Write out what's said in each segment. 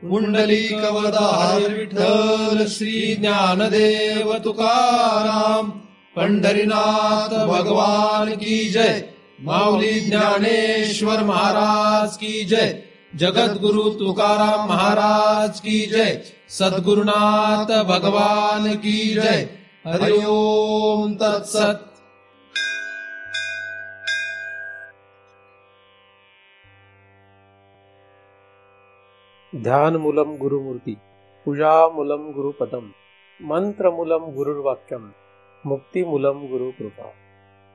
पुंडलिकवरदा हरी विठ्ठल श्री ज्ञानदेव तुकाराम पंढरीनाथ भगवान की जय। माऊली ज्ञानेश्वर महाराज की जय। जगद्गुरु तुकाराम महाराज की जय। सद्गुरुनाथ भगवान की जय। हरि ओम तत्सत। ध्यानमूलं गुरुमूर्ती, पूजामूलं गुरुपदम, मंत्रमूलं गुरुर्वाक्यम, मुक्तिमूलं गुरुकृपा।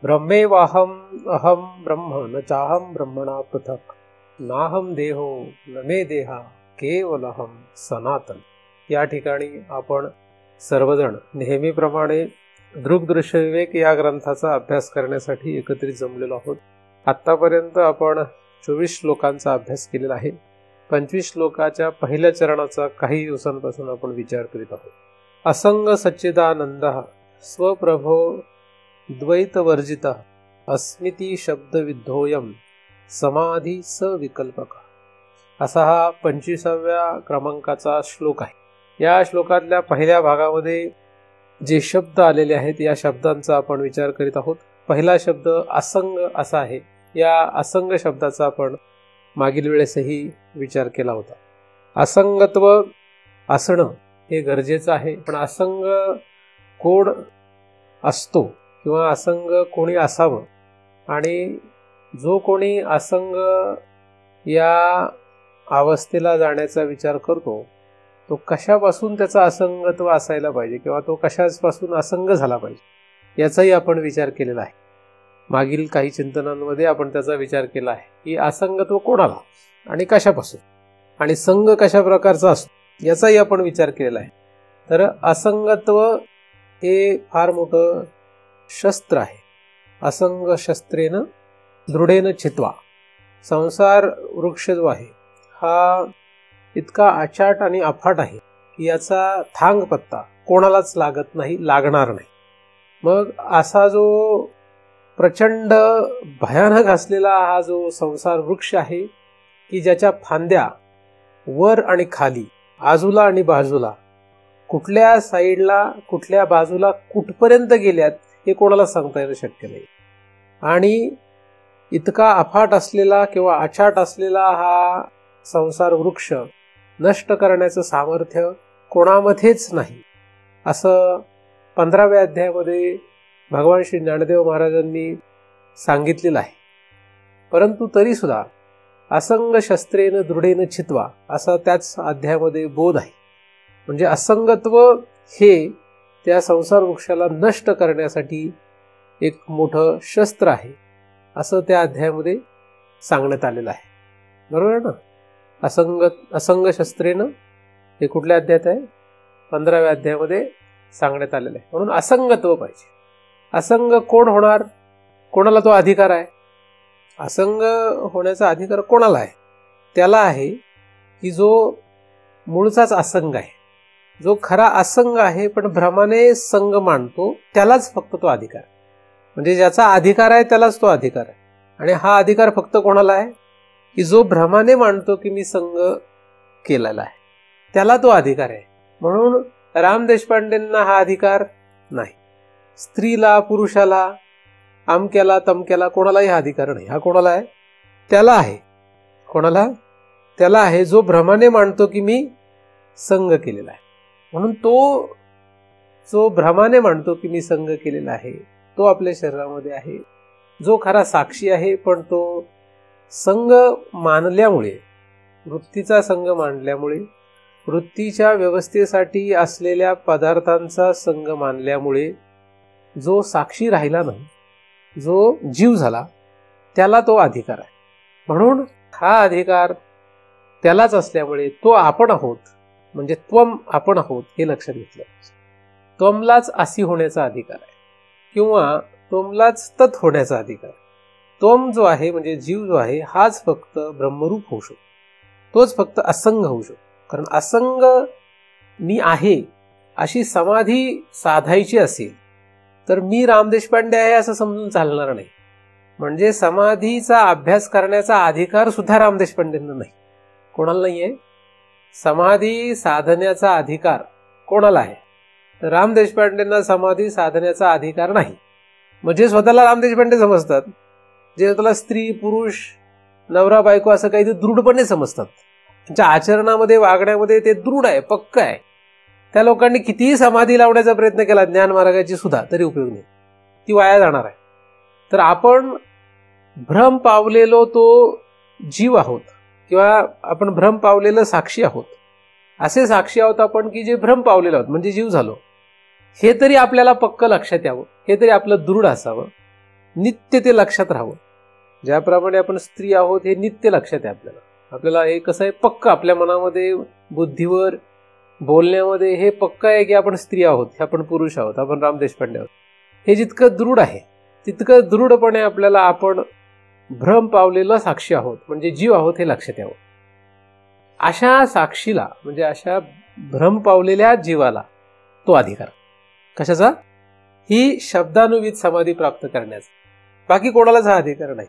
ब्रह्मेवाहम अहम ब्रह्म न चाहम ब्रह्मणा पृथक, नाहम देहो न मे देहा केवलहम सनातन। या ठिकाणी आपण सर्वजण नेहमीप्रमाणे दृग्दृश्य विवेक या ग्रंथाचा अभ्यास करण्यासाठी एकत्रित जमलेलो आहोत। आतापर्यंत आपण 24 श्लोकांचा अभ्यास केलेला आहे। 25 श्लोकाच्या पहिल्या चरणाचा काही दिवसांपासून आपण विचार करीत आहोत। असंग सच्चिदानंद स्वप्रभो द्वैतवर्जित अस्मिती शब्द विद्धोयम समाधी सविकल्पक, असा हा 25व्या क्रमांकाचा श्लोक आहे। या श्लोकातल्या पहिल्या भागामध्ये जे शब्द आलेले आहेत या शब्दांचा आपण विचार करीत आहोत। पहिला शब्द असंग असा आहे। या असंग शब्दाचा आपण मागील वेळेसही विचार केला होता। असंगत्व असणं हे गरजेचं आहे, पण असंग कोण असतो किंवा असंग कोणी असावं, आणि जो कोणी असंग या अवस्थेला जाण्याचा विचार करतो तो कशापासून त्याचा असंगत्व असायला पाहिजे किंवा तो कशापासून असंग झाला पाहिजे याचाही आपण विचार केलेला आहे। मागील काही चिंतनांमध्ये आपण त्याचा विचार केला आहे की असंगत्व कोणाला आणि कशापासून आणि संग कशा प्रकारचा असतो याचाही आपण विचार केलेला आहे। तर असंगत्व हे फार मोठं शस्त्र आहे। असंग शस्त्रेन दृढेन चित्वा। संसार वृक्ष जो आहे हा इतका अचाट आणि अफाट आहे की याचा थांग पत्ता कोणालाच लागत नाही, लागणार नाही। मग असा जो प्रचंड भयानक असलेला हा जो संसार वृक्ष आहे की ज्याच्या फांद्या वर आणि खाली, आजूला आणि बाजूला, कुठल्या साईडला कुठल्या बाजूला कुठपर्यंत गेल्यात हे कोणाला सांगता येणं शक्य नाही। आणि इतका अफाट असलेला किंवा अचाट असलेला हा संसार वृक्ष नष्ट करण्याचं सामर्थ्य कोणामध्येच नाही, असं 15व्या अध्यायामध्ये भगवान श्री ज्ञानदेव महाराजांनी सांगितलेलं आहे। परंतु तरी सुद्धा असंग शस्त्रेन दृढेन चित्वा असा त्याच अध्यायामध्ये बोध आहे। म्हणजे असंगत्व हे त्या संसार वृक्षाला नष्ट करण्यासाठी एक मोठं शस्त्र आहे असं त्या अध्यायामध्ये सांगण्यात आलेलं आहे। बरोबर ना? असंग शस्त्रेन हे कुठल्या अध्यायात आहे? 15व्या अध्यायामध्ये सांगण्यात आलेलं आहे। म्हणून असंगत्व पाहिजे। असंग कोण होणार? कोणाला तो अधिकार आहे? असंग होण्याचा अधिकार कोणाला आहे? त्याला आहे की जो मूळचाच असंग आहे, जो खरा असंग आहे पण भ्रमाने संग मानतो, त्यालाच फक्त तो अधिकार आहे। म्हणजे ज्याचा अधिकार आहे त्यालाच तो अधिकार आहे। आणि हा अधिकार फक्त कोणाला आहे? की जो भ्रमाने मानतो की मी संग केलेला आहे, त्याला तो अधिकार आहे। म्हणून राम देशपांडेंना हा अधिकार नाही। स्त्रीला, पुरुषाला, अमक्याला तमक्याला कोणालाही हा अधिकार नाही। हा कोणाला आहे? त्याला आहे। कोणाला? त्याला आहे जो भ्रमाने मानतो की मी संग केलेला आहे। म्हणून तो जो भ्रमाने मानतो की मी संग केलेला आहे तो आपल्या शरीरामध्ये आहे। जो खरा साक्षी आहे पण तो संग मानल्यामुळे, वृत्तीचा संग मानल्यामुळे, वृत्तीच्या व्यवस्थेसाठी असलेल्या पदार्थांचा संग मानल्यामुळे जो साक्षी राहिला नाही, जो जीव झाला, त्याला तो अधिकार आहे। म्हणून हा अधिकार त्यालाच असल्यामुळे तो आपण आहोत, म्हणजे त्वम आपण आहोत हे लक्षात घेतलं पाहिजे। त्वमलाच असी होण्याचा अधिकार आहे किंवा त्वमलाच तत् होण्याचा अधिकार आहे। त्वम जो आहे म्हणजे जीव जो आहे हाच फक्त ब्रह्मरूप होऊ शकतो, तोच फक्त असंग होऊ शकतो। कारण असंग मी आहे अशी समाधी साधायची असेल तर मी राम देशपांडे आहे असं समजून चालणार नाही। म्हणजे समाधीचा अभ्यास करण्याचा अधिकार सुद्धा राम देशपांडेंना नाही। कोणाला नाहीये? समाधी साधण्याचा अधिकार कोणाला आहे? तर राम देशपांडेंना समाधी साधण्याचा अधिकार नाही. म्हणजे स्वतःला राम देशपांडे समजतात, जे स्वतःला स्त्री पुरुष नवरा बायको असं काही ते दृढपणे समजतात, त्यांच्या आचरणामध्ये वागण्यामध्ये ते दृढ आहे, पक्क आहे. त्या लोकांनी कितीही समाधी लावण्याचा प्रयत्न केला ज्ञान मार्गाची सुद्धा तरी उपयोग नाही, ती वाया जाणार आहे. तर आपण भ्रम पावलेलो तो जीव आहोत, किंवा आपण भ्रम पावलेलं साक्षी आहोत. असे साक्षी आहोत आपण की जे भ्रम पावलेलो आहोत, म्हणजे जीव झालो. हे तरी आपल्याला पक्क लक्षात यावं, हे तरी आपलं दृढ असावं, नित्य ते लक्षात राहावं. ज्याप्रमाणे आपण स्त्री आहोत हे नित्य लक्षात आहे आपल्याला. आपल्याला हे कसं आहे, पक्क आपल्या मनामध्ये बुद्धीवर बोलण्यामध्ये हे पक्क आहे की आपण स्त्री आहोत, हे आपण पुरुष आहोत, आपण राम देशपांडे आहोत. हे जितकं दृढ आहे तितकं दृढपणे आपल्याला आपण भ्रम पावलेलं साक्षी आहोत, म्हणजे जीव आहोत हे लक्षात यावं. अशा साक्षीला, म्हणजे अशा भ्रम पावलेल्या जीवाला तो अधिकार. कशाचा? ही शब्दानुवित समाधी प्राप्त करण्याचा. बाकी कोणालाच हा अधिकार नाही.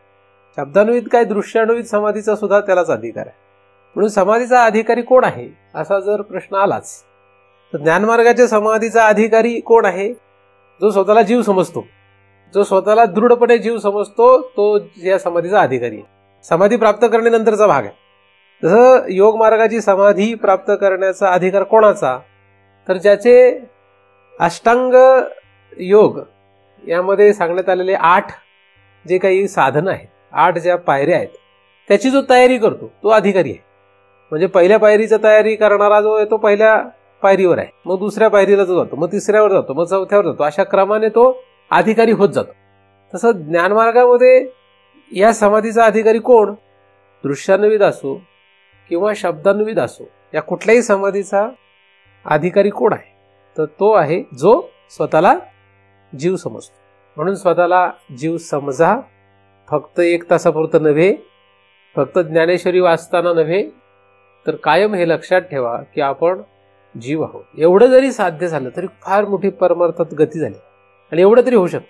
शब्दानुवित काय, दृश्यानुवित समाधीचा सुद्धा त्यालाच अधिकार आहे. म्हणून समाधीचा अधिकारी कोण आहे असा जर प्रश्न आलाच तर ज्ञानमार्गाच्या समाधीचा अधिकारी कोण आहे? जो स्वतःला जीव समजतो, जो स्वतःला दृढपणे जीव समजतो, तो या समाधीचा अधिकारी आहे. समाधी प्राप्त करण्यानंतरचा भाग आहे. जसं योग मार्गाची समाधी प्राप्त करण्याचा अधिकार कोणाचा? तर ज्याचे अष्टांग योग यामध्ये सांगण्यात आलेले 8 जे काही साधन आहेत, 8 ज्या पायऱ्या आहेत, त्याची जो तयारी करतो तो अधिकारी आहे. म्हणजे पहिल्या पायरीची तयारी करणारा जो आहे तो पहिल्या पायरीवर आहे, मग दुसऱ्या पायरीला जो जातो, मग तिसऱ्यावर जातो, मग चौथ्यावर जातो, अशा क्रमाने तो अधिकारी होत जातो. तसं ज्ञानमार्गामध्ये या समाधीचा अधिकारी कोण? दृश्यानुविद असो किंवा शब्दानुविद असो, या कुठल्याही समाधीचा अधिकारी कोण आहे? तर तो आहे जो स्वतःला जीव समजतो. म्हणून स्वतःला जीव समजा, फक्त 1 तासापुरतं नव्हे, फक्त ज्ञानेश्वरी वाचताना नव्हे, तर कायम हे लक्षात ठेवा की आपण जीव आहोत. एवढं जरी साध्य झालं तरी फार मोठी परमार्थात गती झाली. आणि एवढं तरी होऊ शकतं,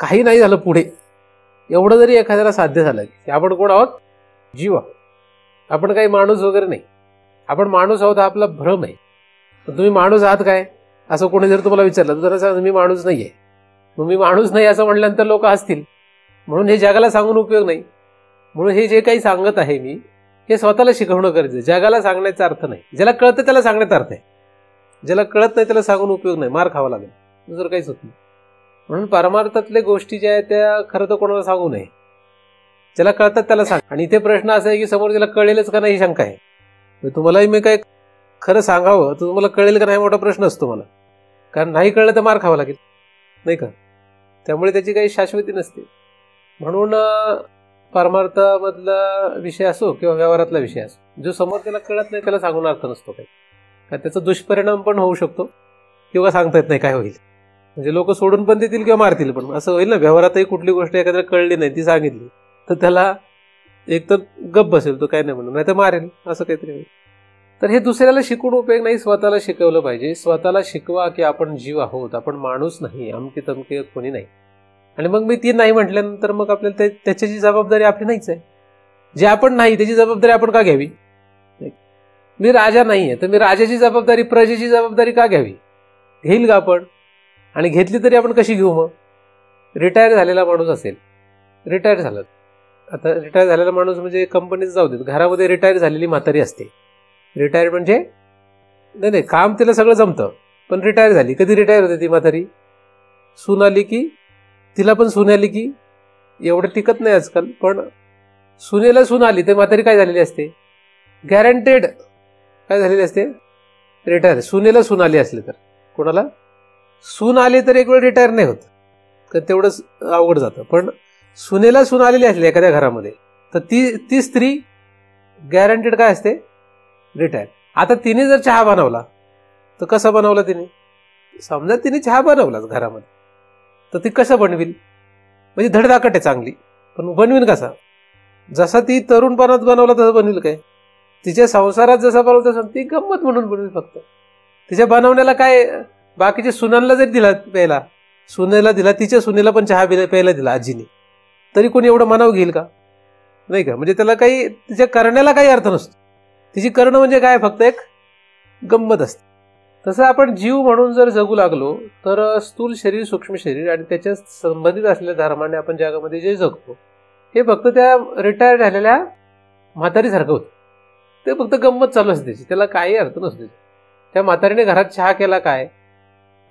काही नाही झालं पुढे, एवढं जरी एखाद्याला साध्य झालं की आपण कोण आहोत? जीव आहोत. आपण काही माणूस वगैरे नाही. आपण माणूस आहोत हा आपला भ्रम आहे. पण तुम्ही माणूस आहात काय असं कोणी जर तुम्हाला विचारलं तर जरा मी माणूस नाही आहे. मग मी माणूस नाही असं म्हटल्यानंतर लोक हसतील. म्हणून हे जगाला सांगून उपयोग नाही. म्हणून हे जे काही सांगत आहे मी, हे स्वतःला शिकवणं गरजेचं. जगाला सांगण्याचा अर्थ नाही. ज्याला कळतं त्याला सांगण्याचा अर्थ आहे. ज्याला कळत नाही त्याला सांगून उपयोग नाही, मार खावा लागेल, दुसरं काहीच होत नाही. म्हणून परमार्थातल्या गोष्टी ज्या आहेत त्या खरं तर कोणाला सांगू नये. ज्याला कळतात त्याला सांग. आणि इथे प्रश्न असा आहे की समोर ज्याला कळेलच का नाही ही शंका आहे. तुम्हालाही मी काय खरं सांगावं तर तुम्हाला कळेल का नाही मोठा प्रश्न असतो मला, कारण नाही कळलं तर मार खावा लागेल, नाही का? त्यामुळे त्याची काही शाश्वती नसते. म्हणून परमार्थामधला विषय असो किंवा व्यवहारातला विषय असो, जो समोर त्याला कळत नाही त्याला सांगून अर्थ नसतो काही. कारण त्याचा दुष्परिणाम पण होऊ शकतो किंवा सांगता येत नाही काय होईल. म्हणजे लोक सोडून पण देतील किंवा मारतील पण, असं होईल ना. व्यवहारातही कुठली गोष्ट एखाद्याला कळली नाही, ती सांगितली तर त्याला एक तर गप्प बसेल, तो काय नाही म्हणून, नाही तर मारेल, असं काहीतरी होईल. तर हे दुसऱ्याला शिकून उपयोग नाही, स्वतःला शिकवलं पाहिजे. स्वतःला शिकवा की आपण जीव आहोत, आपण माणूस नाही, अमके तमके कोणी नाही. आणि मग मी ती नाही म्हटल्यानंतर मग आपल्याला त्याच्याची जबाबदारी आपली नाहीच आहे. जे आपण नाही त्याची जबाबदारी आपण का घ्यावी? मी राजा नाहीये तर मी राजाची जबाबदारी, प्रजेची जबाबदारी का घ्यावी? घेईल का आपण? आणि घेतली तरी आपण कशी घेऊ? मग रिटायर झालेला माणूस असेल, रिटायर झालं, आता रिटायर झालेला माणूस म्हणजे कंपनीत जाऊ देत, घरामध्ये रिटायर झालेली म्हातारी असते. रिटायर म्हणजे नाही काम तिला सगळं जमतं, पण रिटायर झाली. कधी रिटायर होते ती म्हातारी? सून आली की, तिला पण सून आली की, एवढं टिकत नाही आजकाल, पण सुनेला सून आली तर म्हातारी काय झालेली असते? गॅरंटेड काय झालेली असते? रिटायर. सुनेला सून आली असली तर, कोणाला सून आली तर एक वेळ रिटायर नाही होत, तर तेवढंच अवघड जातं. पण सुनेला सून आलेली असली एखाद्या घरामध्ये तर ती स्त्री गॅरंटेड काय असते? रिटायर. आता तिने जर चहा बनवला तर कसा बनवला तिने? समजा तिने चहा बनवलाच घरामध्ये, तर ती कसं बनविल? म्हणजे धडधाकट आहे चांगली, पण बनवीन कसा? जसा ती तरुणपणात बनवला तसं बनविल काय? तिच्या संसारात जसा बनवत तसं ती गंमत म्हणून बनवेल फक्त. तिच्या बनवण्याला काय, बाकीच्या सुनांना जरी दिला प्यायला, सुनेला दिला, तिच्या सुनेला पण चहा प्यायला दिला आजीने, तरी कोणी एवढं मनाव घेईल का? नाही का? म्हणजे त्याला काही, तिच्या करण्याला काही अर्थ नसतो. तिची करणं म्हणजे काय, फक्त एक गंमत असते. तसं आपण जीव म्हणून जर जगू लागलो तर स्थूल शरीर, सूक्ष्म शरीर आणि त्याच्या संबंधित असलेल्या धर्माने आपण जगामध्ये जे जगतो हे फक्त त्या रिटायर झालेल्या म्हातारीसारखं होतं. ते फक्त गंमत चालू असते त्याची, त्याला काही अर्थ नसतो. त्या म्हातारीने घरात चहा केला काय,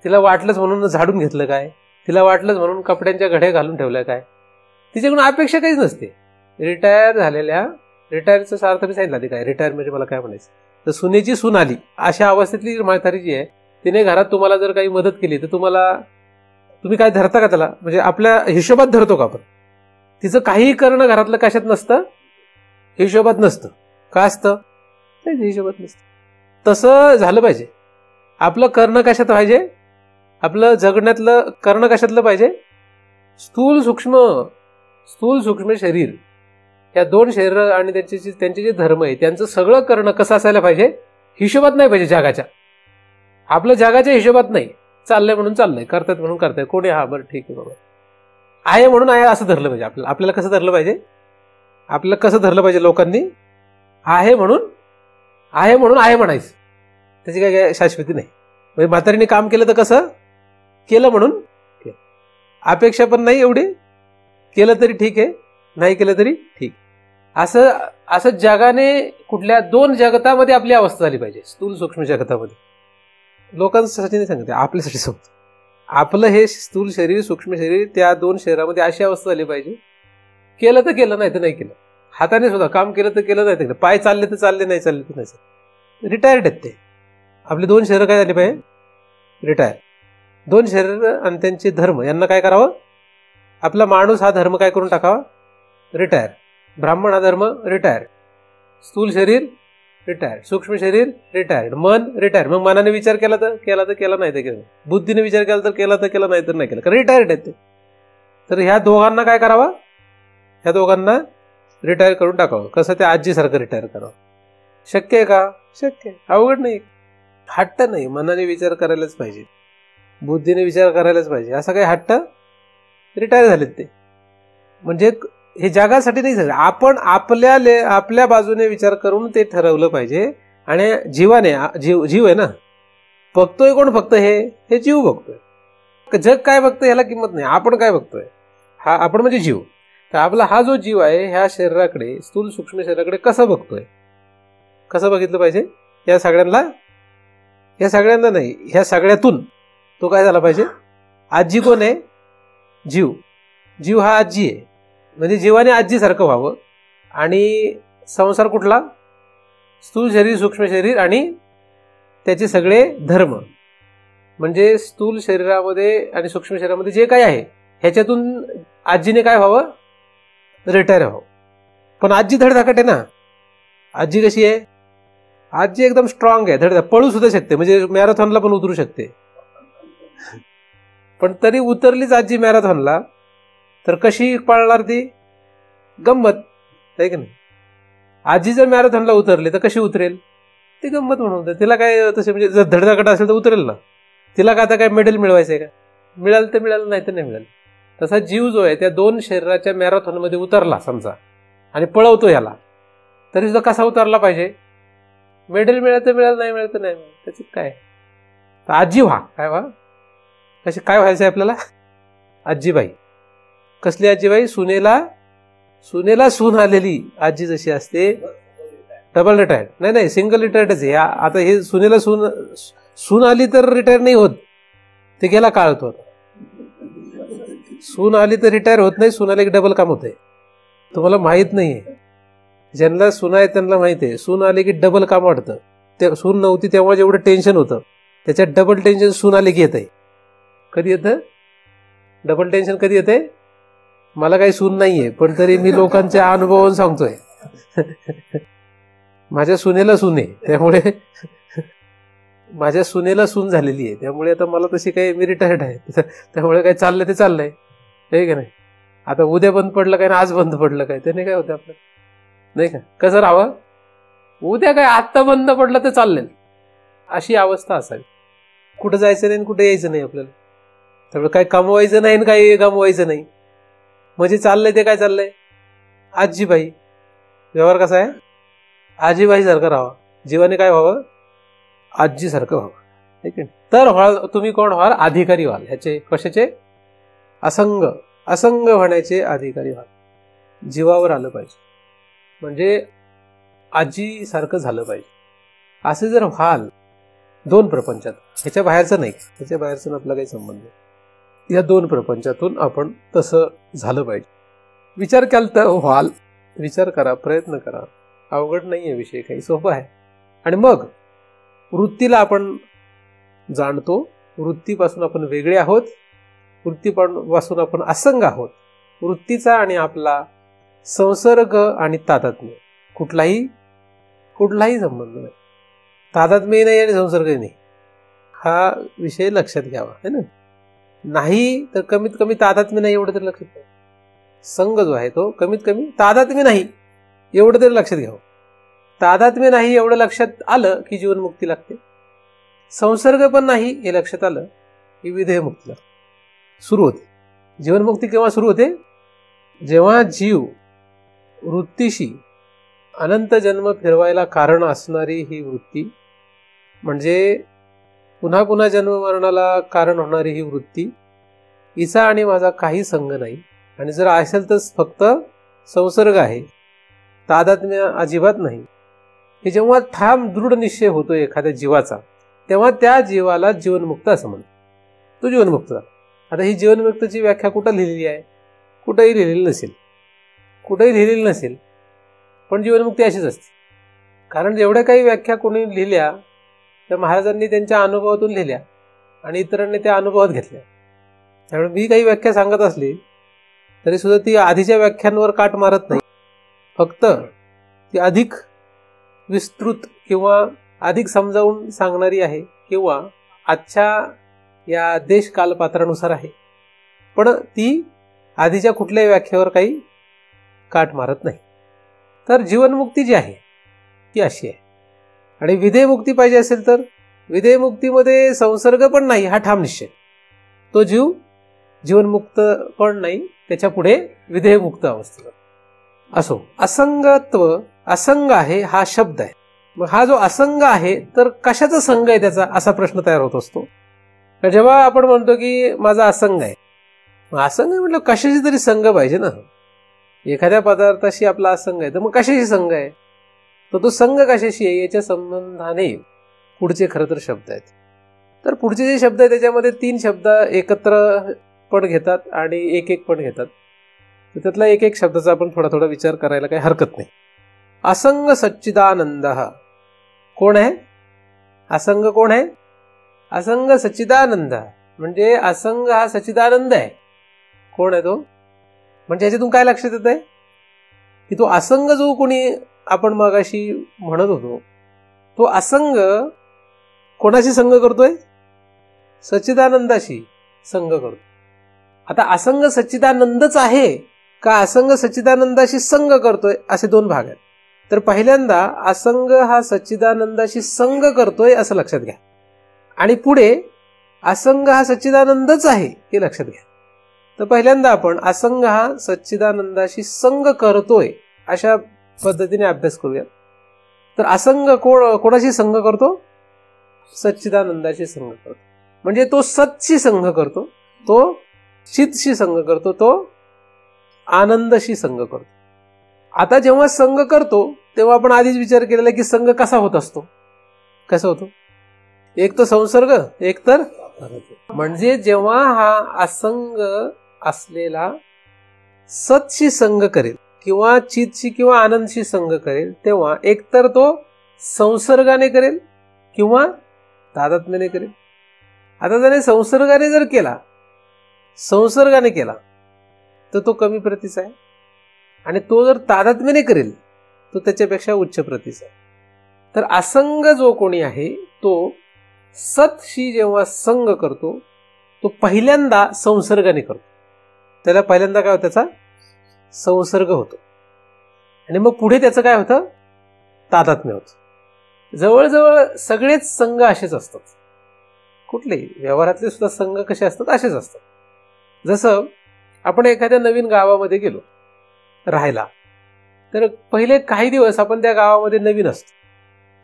तिला वाटलंच म्हणून झाडून घेतलं काय, तिला वाटलंच म्हणून कपड्यांच्या घड्या घालून ठेवल्या काय, तिच्याकडून अपेक्षा काहीच नसते. रिटायर झालेल्या, रिटायरचा अर्थ मी सांगितला ते काय, रिटायर म्हणजे मला काय म्हणायचं, तर सुनेची सून आली अशा अवस्थेतली म्हातारी जी आहे, तिने घरात तुम्हाला जर काही मदत केली तर तुम्ही काय धरता का त्याला, म्हणजे आपल्या हिशोबात धरतो का आपण? तिचं काहीही करणं घरातलं कशात नसतं, हिशोबात नसतं. का असतं? हिशोबात नसतं. तसं झालं पाहिजे. आपलं करणं कशात पाहिजे, आपलं जगण्यातलं करणं कशातलं पाहिजे, स्थूल सूक्ष्म शरीर, या दोन शरीर आणि त्यांचे जे धर्म आहे त्यांचं सगळं करणं कसं असायला पाहिजे, हिशोबात नाही पाहिजे जगाच्या. आपलं जगाच्या हिशोबात नाही, चाललंय म्हणून चाललंय, करतात म्हणून करताय, कोणी हा बरं ठीक आहे बाबा, आहे म्हणून आहे असं धरलं पाहिजे. आपल्याला कसं धरलं पाहिजे, आपल्याला कसं धरलं पाहिजे लोकांनी, आहे म्हणून आहे म्हणायचं. त्याची काय शाश्वती नाही. म्हणजे म्हातारीने काम केलं तर कसं केलं म्हणून, अपेक्षा पण नाही एवढी, केलं तरी ठीक आहे, नाही केलं तरी ठीक. असं जगाने कुठल्या दोन जगतामध्ये आपली अवस्था झाली पाहिजे, स्थूल सूक्ष्म जगतामध्ये. लोकांसाठी नाही सांगते, आपल्यासाठी सांगतो. आपलं हे स्थूल शरीर, सूक्ष्म शरीर, त्या दोन शरीरामध्ये अशी अवस्था झाली पाहिजे, केलं तर केलं, नाही तर नाही केलं. हाताने सुद्धा काम केलं तर केलं, नाही तर केलं. पाय चालले तर चालले, नाही चालले तर नाही. रिटायर्ड आहेत ते. आपले दोन शरीर काय झाले पाहिजे, रिटायर. दोन शरीर आणि त्यांचे धर्म यांना काय करावं, आपला माणूस हा धर्म काय करून टाकावा, रिटायर. ब्राह्मण हा धर्म रिटायर, स्थूल शरीर रिटायर, सूक्ष्म शरीर रिटायर्ड, मन रिटायर. मग मनाने विचार केला तर केला, नाही तर केला. बुद्धीने विचार केला तर केला, नाही तर नाही केला, कारण रिटायर्ड आहेत ते. तर ह्या दोघांना काय करावं, ह्या दोघांना रिटायर करून टाकावं. कसं, त्या आजीसारखं रिटायर करावं. शक्य आहे का? शक्य आहे, अवघड नाही. हट्ट नाही, मनाने विचार करायलाच पाहिजे, बुद्धीने विचार करायलाच पाहिजे. असं काही हट्ट, रिटायर झालेत ते. म्हणजे हे जगासाठी नाही झालं, आपण आपल्या बाजूने विचार करून ते ठरवलं पाहिजे. आणि जीवाने, जीव आहे ना, बघतोय कोण, फक्त हे जीव बघतोय. जग काय बघतोय ह्याला किंमत नाही, आपण काय बघतोय, हा आपण म्हणजे जीव. तर आपला हा जो जीव आहे ह्या शरीराकडे, स्थूल सूक्ष्म शरीराकडे कसं बघतोय, कसं बघितलं पाहिजे, या सगळ्यांना नाही, ह्या सगळ्यातून तो काय झाला पाहिजे. आजी कोण आहे, जीव हा आजी आहे. म्हणजे जीवाने आजीसारखं व्हावं. आणि संसार कुठला, स्थूल शरीर, सूक्ष्म शरीर आणि त्याचे सगळे धर्म. म्हणजे स्थूल शरीरामध्ये आणि सूक्ष्म शरीरामध्ये जे काही आहे ह्याच्यातून आजीने काय व्हावं, रिटायर व्हावं. पण आजी धडधाकट आहे ना. आजी कशी आहे, आजी एकदम स्ट्रॉंग आहे, धडधाकट, पळू सुद्धा शकते, म्हणजे मॅरेथॉनला पण उतरू शकते. पण तरी उतरलीच आजी मॅरेथॉनला तर कशी पळणार ती, गंमत आहे की नाही. आजी जर मॅरेथॉनला उतरली तर कशी उतरेल, ती गंमत म्हणून. तिला काय तसे, म्हणजे जर धडधाकट असेल तर उतरेल ना. तिला का आता काय मेडल मिळवायचंय का, मिळालं तर मिळालं, नाही तर नाही मिळालं. तसा जीव जो आहे त्या दोन शरीराच्या मॅरेथॉनमध्ये उतरला समजा आणि पळवतो याला, तरी सुद्धा कसा उतरला पाहिजे, मेडल मिळालं तर मिळालं, नाही मिळालं तर नाही मिळालं, त्याच्यात काय. तर आजी काय कशी काय व्हायचंय आपल्याला, आजीबाई. कसली आजीबाई, सुनेला सून आलेली आजी जशी असते, डबल रिटायर्ड नाही, सिंगल रिटायर्डच आहे. आता हे सुनेला सून आली तर रिटायर नाही होत, ते गेला काळ तो. सून आली तर रिटायर होत नाही, सून आली की डबल काम होतंय. तुम्हाला माहित नाहीये, ज्यांना सून आहे त्यांना माहित आहे, सून आली की डबल काम वाटतं. ते सून नव्हती तेव्हा जेवढं टेन्शन होतं त्याच्यात डबल टेन्शन सून आली की येतंय. कधी येतं डबल टेन्शन, कधी येतंय, मला काही सून नाहीये पण तरी मी लोकांच्या अनुभवावरून सांगतोय. माझ्या सुनेला सून आहे, त्यामुळे माझ्या सुनेला सून झालेली आहे, त्यामुळे आता मला तशी काही, मी रिटायर्ड आहे, त्यामुळे काय चाललंय ते चाललंय, हे का नाही. आता उद्या बंद पडलं काय ना आज बंद पडलं काय, त्याने काय होतं आपलं, नाही का. कसं राहावं, उद्या काय आत्ता बंद पडलं तर चाललंय, अशी अवस्था असावी. कुठं जायचं नाही, कुठे यायचं नाही आपल्याला. त्यामुळे काय कमवायचं नाही, काही गमवायचं नाही, म्हणजे चाललंय ते काय चाललंय, आजीबाई. व्यवहार कसा आहे, आजीबाईसारखं राहावं, जीवाने काय व्हावं, आजीसारखं व्हावं, ठीक आहे. तर तुम्ही कोण व्हाल, अधिकारी व्हाल. ह्याचे कशाचे, असंग, असंग होण्याचे अधिकारी व्हाल. जीवावर आलं पाहिजे, म्हणजे आजीसारखं झालं पाहिजे. असे जर व्हाल दोन प्रपंचात, ह्याच्या बाहेरचं नाही, ह्याच्या बाहेरचं आपला काही संबंध नाही, या दोन प्रपंचातून आपण तसं झालं पाहिजे. विचार केला तर व्हाल, विचार करा, प्रयत्न करा, अवघड नाही आहे विषय, काही सोपं आहे. आणि मग वृत्तीला आपण जाणतो, वृत्तीपासून आपण वेगळे आहोत, वृत्तीपासून आपण असंग आहोत. वृत्तीचा आणि आपला संसर्ग आणि तादात्म्य कुठलाही संबंध नाही, तादात्म्य नाही आणि संसर्गही नाही. हा विषय लक्षात घ्यावा, है ना. नाही तर कमीत कमी तादात्म्य नाही एवढं तरी लक्षात घ्यावं. संग जो आहे तो कमीत कमी तादात्म्य नाही एवढं तरी लक्षात घ्यावं. तादात्म्य नाही एवढं लक्षात आलं की जीवनमुक्ती लागते. संसर्ग पण नाही हे लक्षात आलं की विधेयमुक्ती लागते, सुरू होते. जीवनमुक्ती केव्हा सुरू होते, जेव्हा जीव वृत्तीशी अनंत जन्म फिरवायला कारण असणारी ही वृत्ती, म्हणजे पुन्हा पुन्हा जन्म मरणाला कारण होणारी ही वृत्ती, हिचा आणि माझा काही संग नाही, आणि जर असेल तर फक्त संसर्ग आहे, तादात्म्य अजिबात नाही. हे जेव्हा ठाम दृढ निश्चय होतो एखाद्या जीवाचा, तेव्हा त्या जीवाला जीवनमुक्त असं म्हणतो. तो जीवनमुक्त झाला. आता ही जीवनमुक्तची व्याख्या कुठं लिहिलेली आहे, कुठेही लिहिलेली नसेल, पण जीवनमुक्ती अशीच असते. कारण जेवढ्या काही व्याख्या कोणी लिहिल्या त्या महाराजांनी त्यांच्या अनुभवातून लिहिल्या आणि इतरांनी त्या अनुभवात घेतल्या. त्यामुळे मी काही व्याख्या सांगत असली तरी सुद्धा ती आधीच्या व्याख्यांवर काट मारत नाही, फक्त ती अधिक विस्तृत किंवा अधिक समजावून सांगणारी आहे, किंवा आजच्या या देश कालपात्रानुसार आहे, पण ती आधीच्या कुठल्याही व्याख्येवर काही काट मारत नाही. तर जीवनमुक्ती जी आहे ती अशी आहे. आणि विधेयमुक्ती पाहिजे असेल तर विधेयमुक्तीमध्ये संसर्ग पण नाही हा ठाम निश्चय, तो जीव जीवनमुक्त पण नाही, त्याच्या पुढे विधेयमुक्त अवस्थेला असो. असंगत्व, असंग आहे हा शब्द आहे. मग हा जो असंग आहे तर कशाचा संग आहे त्याचा, असा प्रश्न तयार होत असतो. जेव्हा आपण म्हणतो की माझा असंग आहे, असंग आहे म्हटलं कशाची तरी संग पाहिजे ना. एखाद्या पदार्थाशी आपला असंग आहे तर मग कशाशी संग आहे, तर तो संग कशाशी आहे याच्या संबंधाने पुढचे खरं तर शब्द आहेत. तर पुढचे जे शब्द आहेत त्याच्यामध्ये 3 शब्द एकत्र पण घेतात आणि एक पण घेतात. तर त्यातला एक शब्दाचा आपण थोडा विचार करायला काही हरकत नाही. असंग सच्चिदानंद कोण आहे, असंग कोण आहे, असंग सच्चिदानंद म्हणजे असंग हा सच्चिदानंद आहे. कोण आहे तो, म्हणजे याच्यातून काय लक्षात येत आहे की तो असंग जो कोणी आपण मगाशी म्हणत होतो, तो असंग कोणाशी संग करतोय, सच्चिदानंदाशी संग करतो. आता असंग सच्चिदानंदच आहे का असंग सच्चिदानंदाशी संग करतोय, असे 2 भाग आहेत. तर पहिल्यांदा असंग हा सच्चिदानंदाशी संग करतोय असं लक्षात घ्या, आणि पुढे असंग हा सच्चिदानंदच आहे हे लक्षात घ्या. तर पहिल्यांदा आपण असंग हा सच्चिदानंदाशी संग करतोय अशा पद्धतीने अभ्यास करूया. तर असंग कोणाशी संग करतो, सच्चिदानंदाशी संग करतो, म्हणजे तो सतशी संग करतो, तो चितशी संग करतो, तो आनंदशी संग करतो. आता जेव्हा संग करतो तेव्हा आपण आधीच विचार केलेला की संग कसा होत असतो, कसा होतो, एक तर संसर्ग, एक तर म्हणजे जेव्हा हा असंग असलेला सतशी संग करेल किंवा चितशी किंवा आनंदशी संग करेल, तेव्हा एकतर तो संसर्गाने करेल किंवा तादात्म्याने करेल. आता त्याने संसर्गाने केला तर तो कमी प्रतीचा आहे, आणि तो जर तादात्म्याने करेल तो त्याच्यापेक्षा उच्च प्रतीचा आहे. तर असंग जो कोणी आहे तो सतशी जेव्हा संग करतो तो पहिल्यांदा संसर्गाने करतो, त्याला पहिल्यांदा काय होतं, त्याचा संसर्ग होतो, आणि मग पुढे त्याचं काय होतं, तादात्म्य होतं. जवळजवळ सगळेच संघ असेच असतात, कुठलेही व्यवहारातले सुद्धा संघ कसे असतात असेच असतात. जसं आपण एखाद्या नवीन गावामध्ये गेलो राहायला, तर पहिले काही दिवस आपण त्या गावामध्ये नवीन असतो.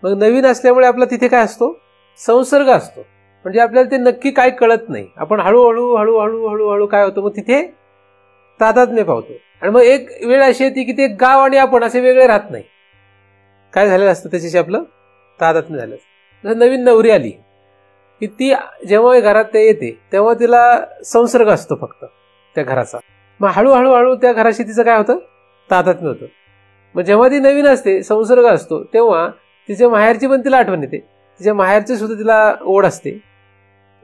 मग नवीन असल्यामुळे आपला तिथे काय असतो, संसर्ग असतो. म्हणजे आपल्याला ते नक्की काय कळत नाही. आपण हळूहळू हळूहळू हळूहळू काय होतं, मग तिथे तादात्म्य पावतो. आणि मग एक वेळ अशी येते की ते गाव आणि आपण असे वेगळे राहत नाही. काय झालेलं असतं, त्याच्याशी आपलं तादात्म्य झालं. जर नवीन नवरी आली की ती जेव्हा घरात ते येते तेव्हा तिला संसर्ग असतो फक्त त्या घराचा. मग हळूहळू हळू त्या घराशी तिचं काय होतं, तादात्म्य होतं. मग जेव्हा ती नवीन असते, संसर्ग असतो, तेव्हा तिच्या माहेरची पण तिला आठवण येते. तिच्या माहेरची सुद्धा तिला ओढ असते.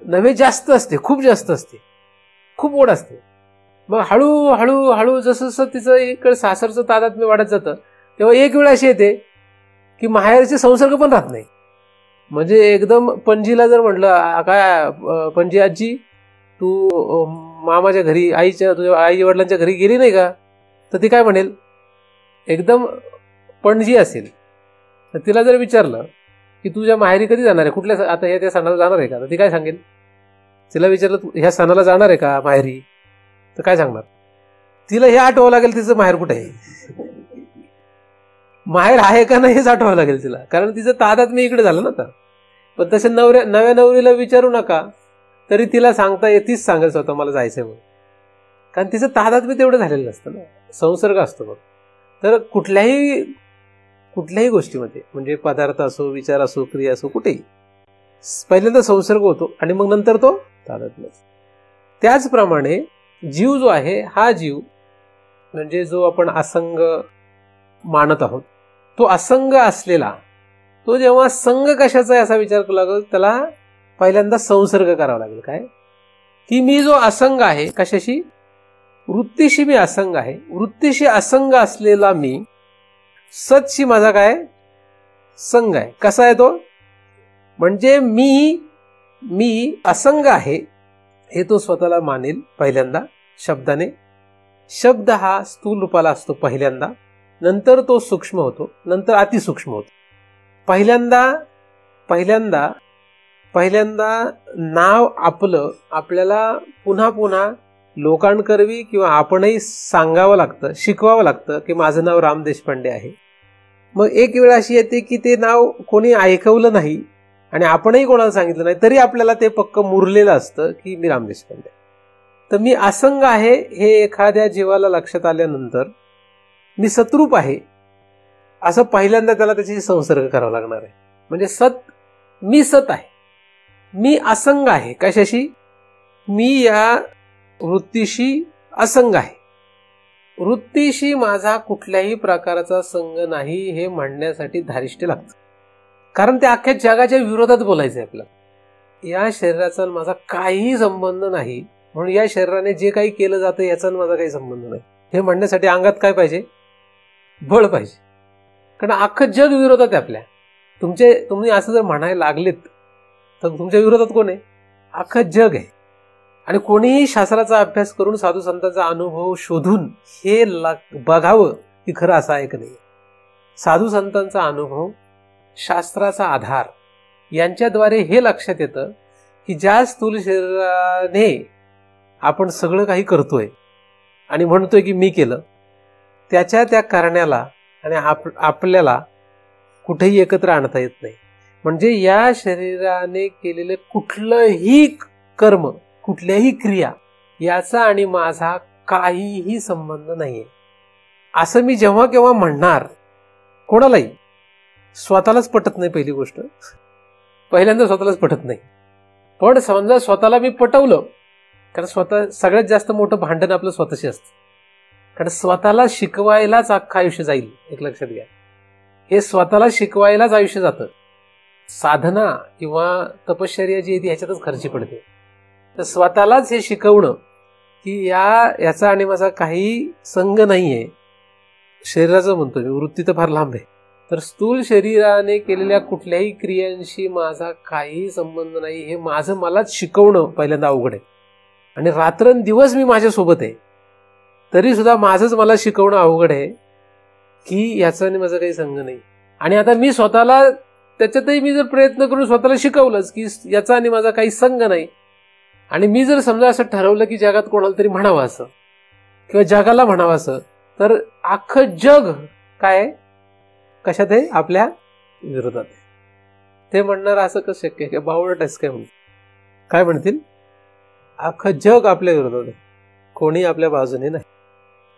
नवे जास्त असते, खूप जास्त असते, खूप ओढ असते. मग हळूहळू हळू जसं जसं तिचं इकडे सासरचं तादात्म्य वाढत जातं, तेव्हा एक वेळ अशी येते की माहेरचे संसर्ग पण राहत नाही. म्हणजे एकदम पणजीला जर म्हटलं, काय पणजी आजी तू मामाच्या घरी, तुझ्या आई वडिलांच्या घरी गेली नाही का, तर ती काय म्हणेल, एकदम पणजी असेल. तर तिला जर विचारलं की तुझ्या माहेरी कधी जाणार आहे, कुठल्या आता हे त्या सणाला जाणार आहे का, तर ती काय सांगेल. तिला विचारलं ह्या सणाला जाणार आहे का माहेरी, तर काय सांगणार. तिला हे आठवावं लागेल तिचं माहेर कुठे आहे, माहेर आहे का नाही हेच आठवावं लागेल तिला, कारण तिचं तादात्म्य इकडे झालं ना. तर पण तसे नव्या नवरीला विचारू नका, तरी तिला सांगता तीच सांगेल स्वतः मला जायचंय म्हणून, कारण तिचं तादात्म्य तेवढं झालेलं नसतं ना, संसर्ग असतो. मग तर कुठल्याही गोष्टीमध्ये, म्हणजे पदार्थ असो, विचार असो, क्रिया असो, कुठेही पहिल्यांदा संसर्ग होतो आणि मग नंतर तो तादात्म्य. त्याचप्रमाणे जीव जो आहे, हा जीव म्हणजे जो आपण असंग मानत आहोत, तो असंग असलेला, तो जेव्हा संग कशाचा आहे असा विचार करावा लागेल, त्याला पहिल्यांदा संसर्ग करावा लागेल. काय की मी जो असंग आहे, कशाशी, वृत्तीशी मी असंग आहे. वृत्तीशी असंग असलेला मी सतशी माझा काय संग आहे. कसा आहे तो, म्हणजे मी असंग आहे हे तो स्वतःला मानेल पहिल्यांदा शब्दाने. शब्द हा स्थूल रूपाला असतो पहिल्यांदा, नंतर तो सूक्ष्म होतो, नंतर अतिसूक्ष्म होतो. पहिल्यांदा नाव आपलं आपल्याला पुन्हा पुन्हा लोकांकरवी किंवा आपणही सांगावं लागतं, शिकवावं लागतं की माझं नाव राम देशपांडे आहे. मग एक वेळ अशी येते की ते नाव कोणी ऐकवलं नाही आणि आपणही कोणाला सांगितलं नाही, तरी आपल्याला ते पक्क मुरलेलं असतं की मी राम देशपांडे. तर मी असंग आहे हे एखाद्या जीवाला लक्षात आल्यानंतर मी सतरूप आहे असं पहिल्यांदा त्याला त्याची संसर्ग करावा लागणार आहे. म्हणजे मी सत आहे, मी असंग आहे. कशाशी, मी या वृत्तीशी असंग आहे. वृत्तीशी माझा कुठल्याही प्रकारचा संग नाही हे म्हणण्यासाठी धारिष्ट्य लागतं, कारण ते अख्ख्या जगाच्या विरोधात बोलायचं आहे आपल्याला. या शरीराचा माझा काही संबंध नाही, म्हणून या शरीराने जे काही केलं जातं याचा माझा काही संबंध नाही हे म्हणण्यासाठी अंगात काय पाहिजे, बळ पाहिजे. कारण अख्खं जग विरोधात आहे आपल्या. तुम्ही असं जर म्हणायला लागलेत तर तुमच्या विरोधात कोण आहे, अख्खं जग आहे. आणि कोणीही शास्त्राचा अभ्यास करून साधू संतांचा अनुभव शोधून हे बघावं की खरं असं आहे की नाही. साधू संतांचा अनुभव, शास्त्राचा आधार यांच्याद्वारे हे लक्षात येतं की ज्या स्थूल शरीराने आपण सगळं काही करतोय आणि म्हणतोय की मी केलं, त्या करण्याला आणि आपल्याला कुठेही एकत्र आणता येत नाही. म्हणजे या शरीराने केलेले कुठलंही कर्म, कुठल्याही क्रिया याचा आणि माझा काहीही संबंध नाहीये असं मी जेव्हा केव्हा म्हणणार, कोणालाही स्वतःलाच पटत नाही. पहिली गोष्ट, पहिल्यांदा स्वतःलाच पटत नाही. पण समजा स्वतःला मी पटवलं, कारण स्वतः सगळ्यात जास्त मोठं भांडण आपलं स्वतःशी असतं, कारण स्वतःला शिकवायलाच अख्खं आयुष्य जाईल. एक लक्षात घ्या, हे स्वतःला शिकवायलाच आयुष्य जातं. साधना किंवा तपश्चर्या जी आहे ती ह्याच्यातच खर्ची पडते. तर स्वतःलाच हे शिकवणं की याचा आणि माझा काही संग नाहीये. शरीराचं म्हणतो मी, वृत्ती तर फार लांब आहे. तर स्थूल शरीराने केलेल्या कुठल्याही क्रियांशी माझा काही संबंध नाही हे माझं मलाच शिकवणं पहिल्यांदा अवघड आहे. आणि रात्रंदिवस मी माझ्यासोबत आहे तरी सुद्धा माझंच मला शिकवणं अवघड आहे की याचा आणि माझा काही संग नाही. आणि आता मी स्वतःला त्याच्यातही मी जर प्रयत्न करून स्वतःला शिकवलंच की याचा आणि माझा काही संग नाही, आणि मी जर समजा असं ठरवलं की जगात कोणाला तरी म्हणावं असं किंवा जगाला म्हणावं असं, तर अख्खं जग काय आहे, कशात आहे, आपल्या विरोधात आहे. ते म्हणणार असं कसं शक्य आहे, बावळटच काय म्हणतील, काय म्हणतील, अख्खं जग आपल्या विरोधात आहे, कोणी आपल्या बाजूने नाही.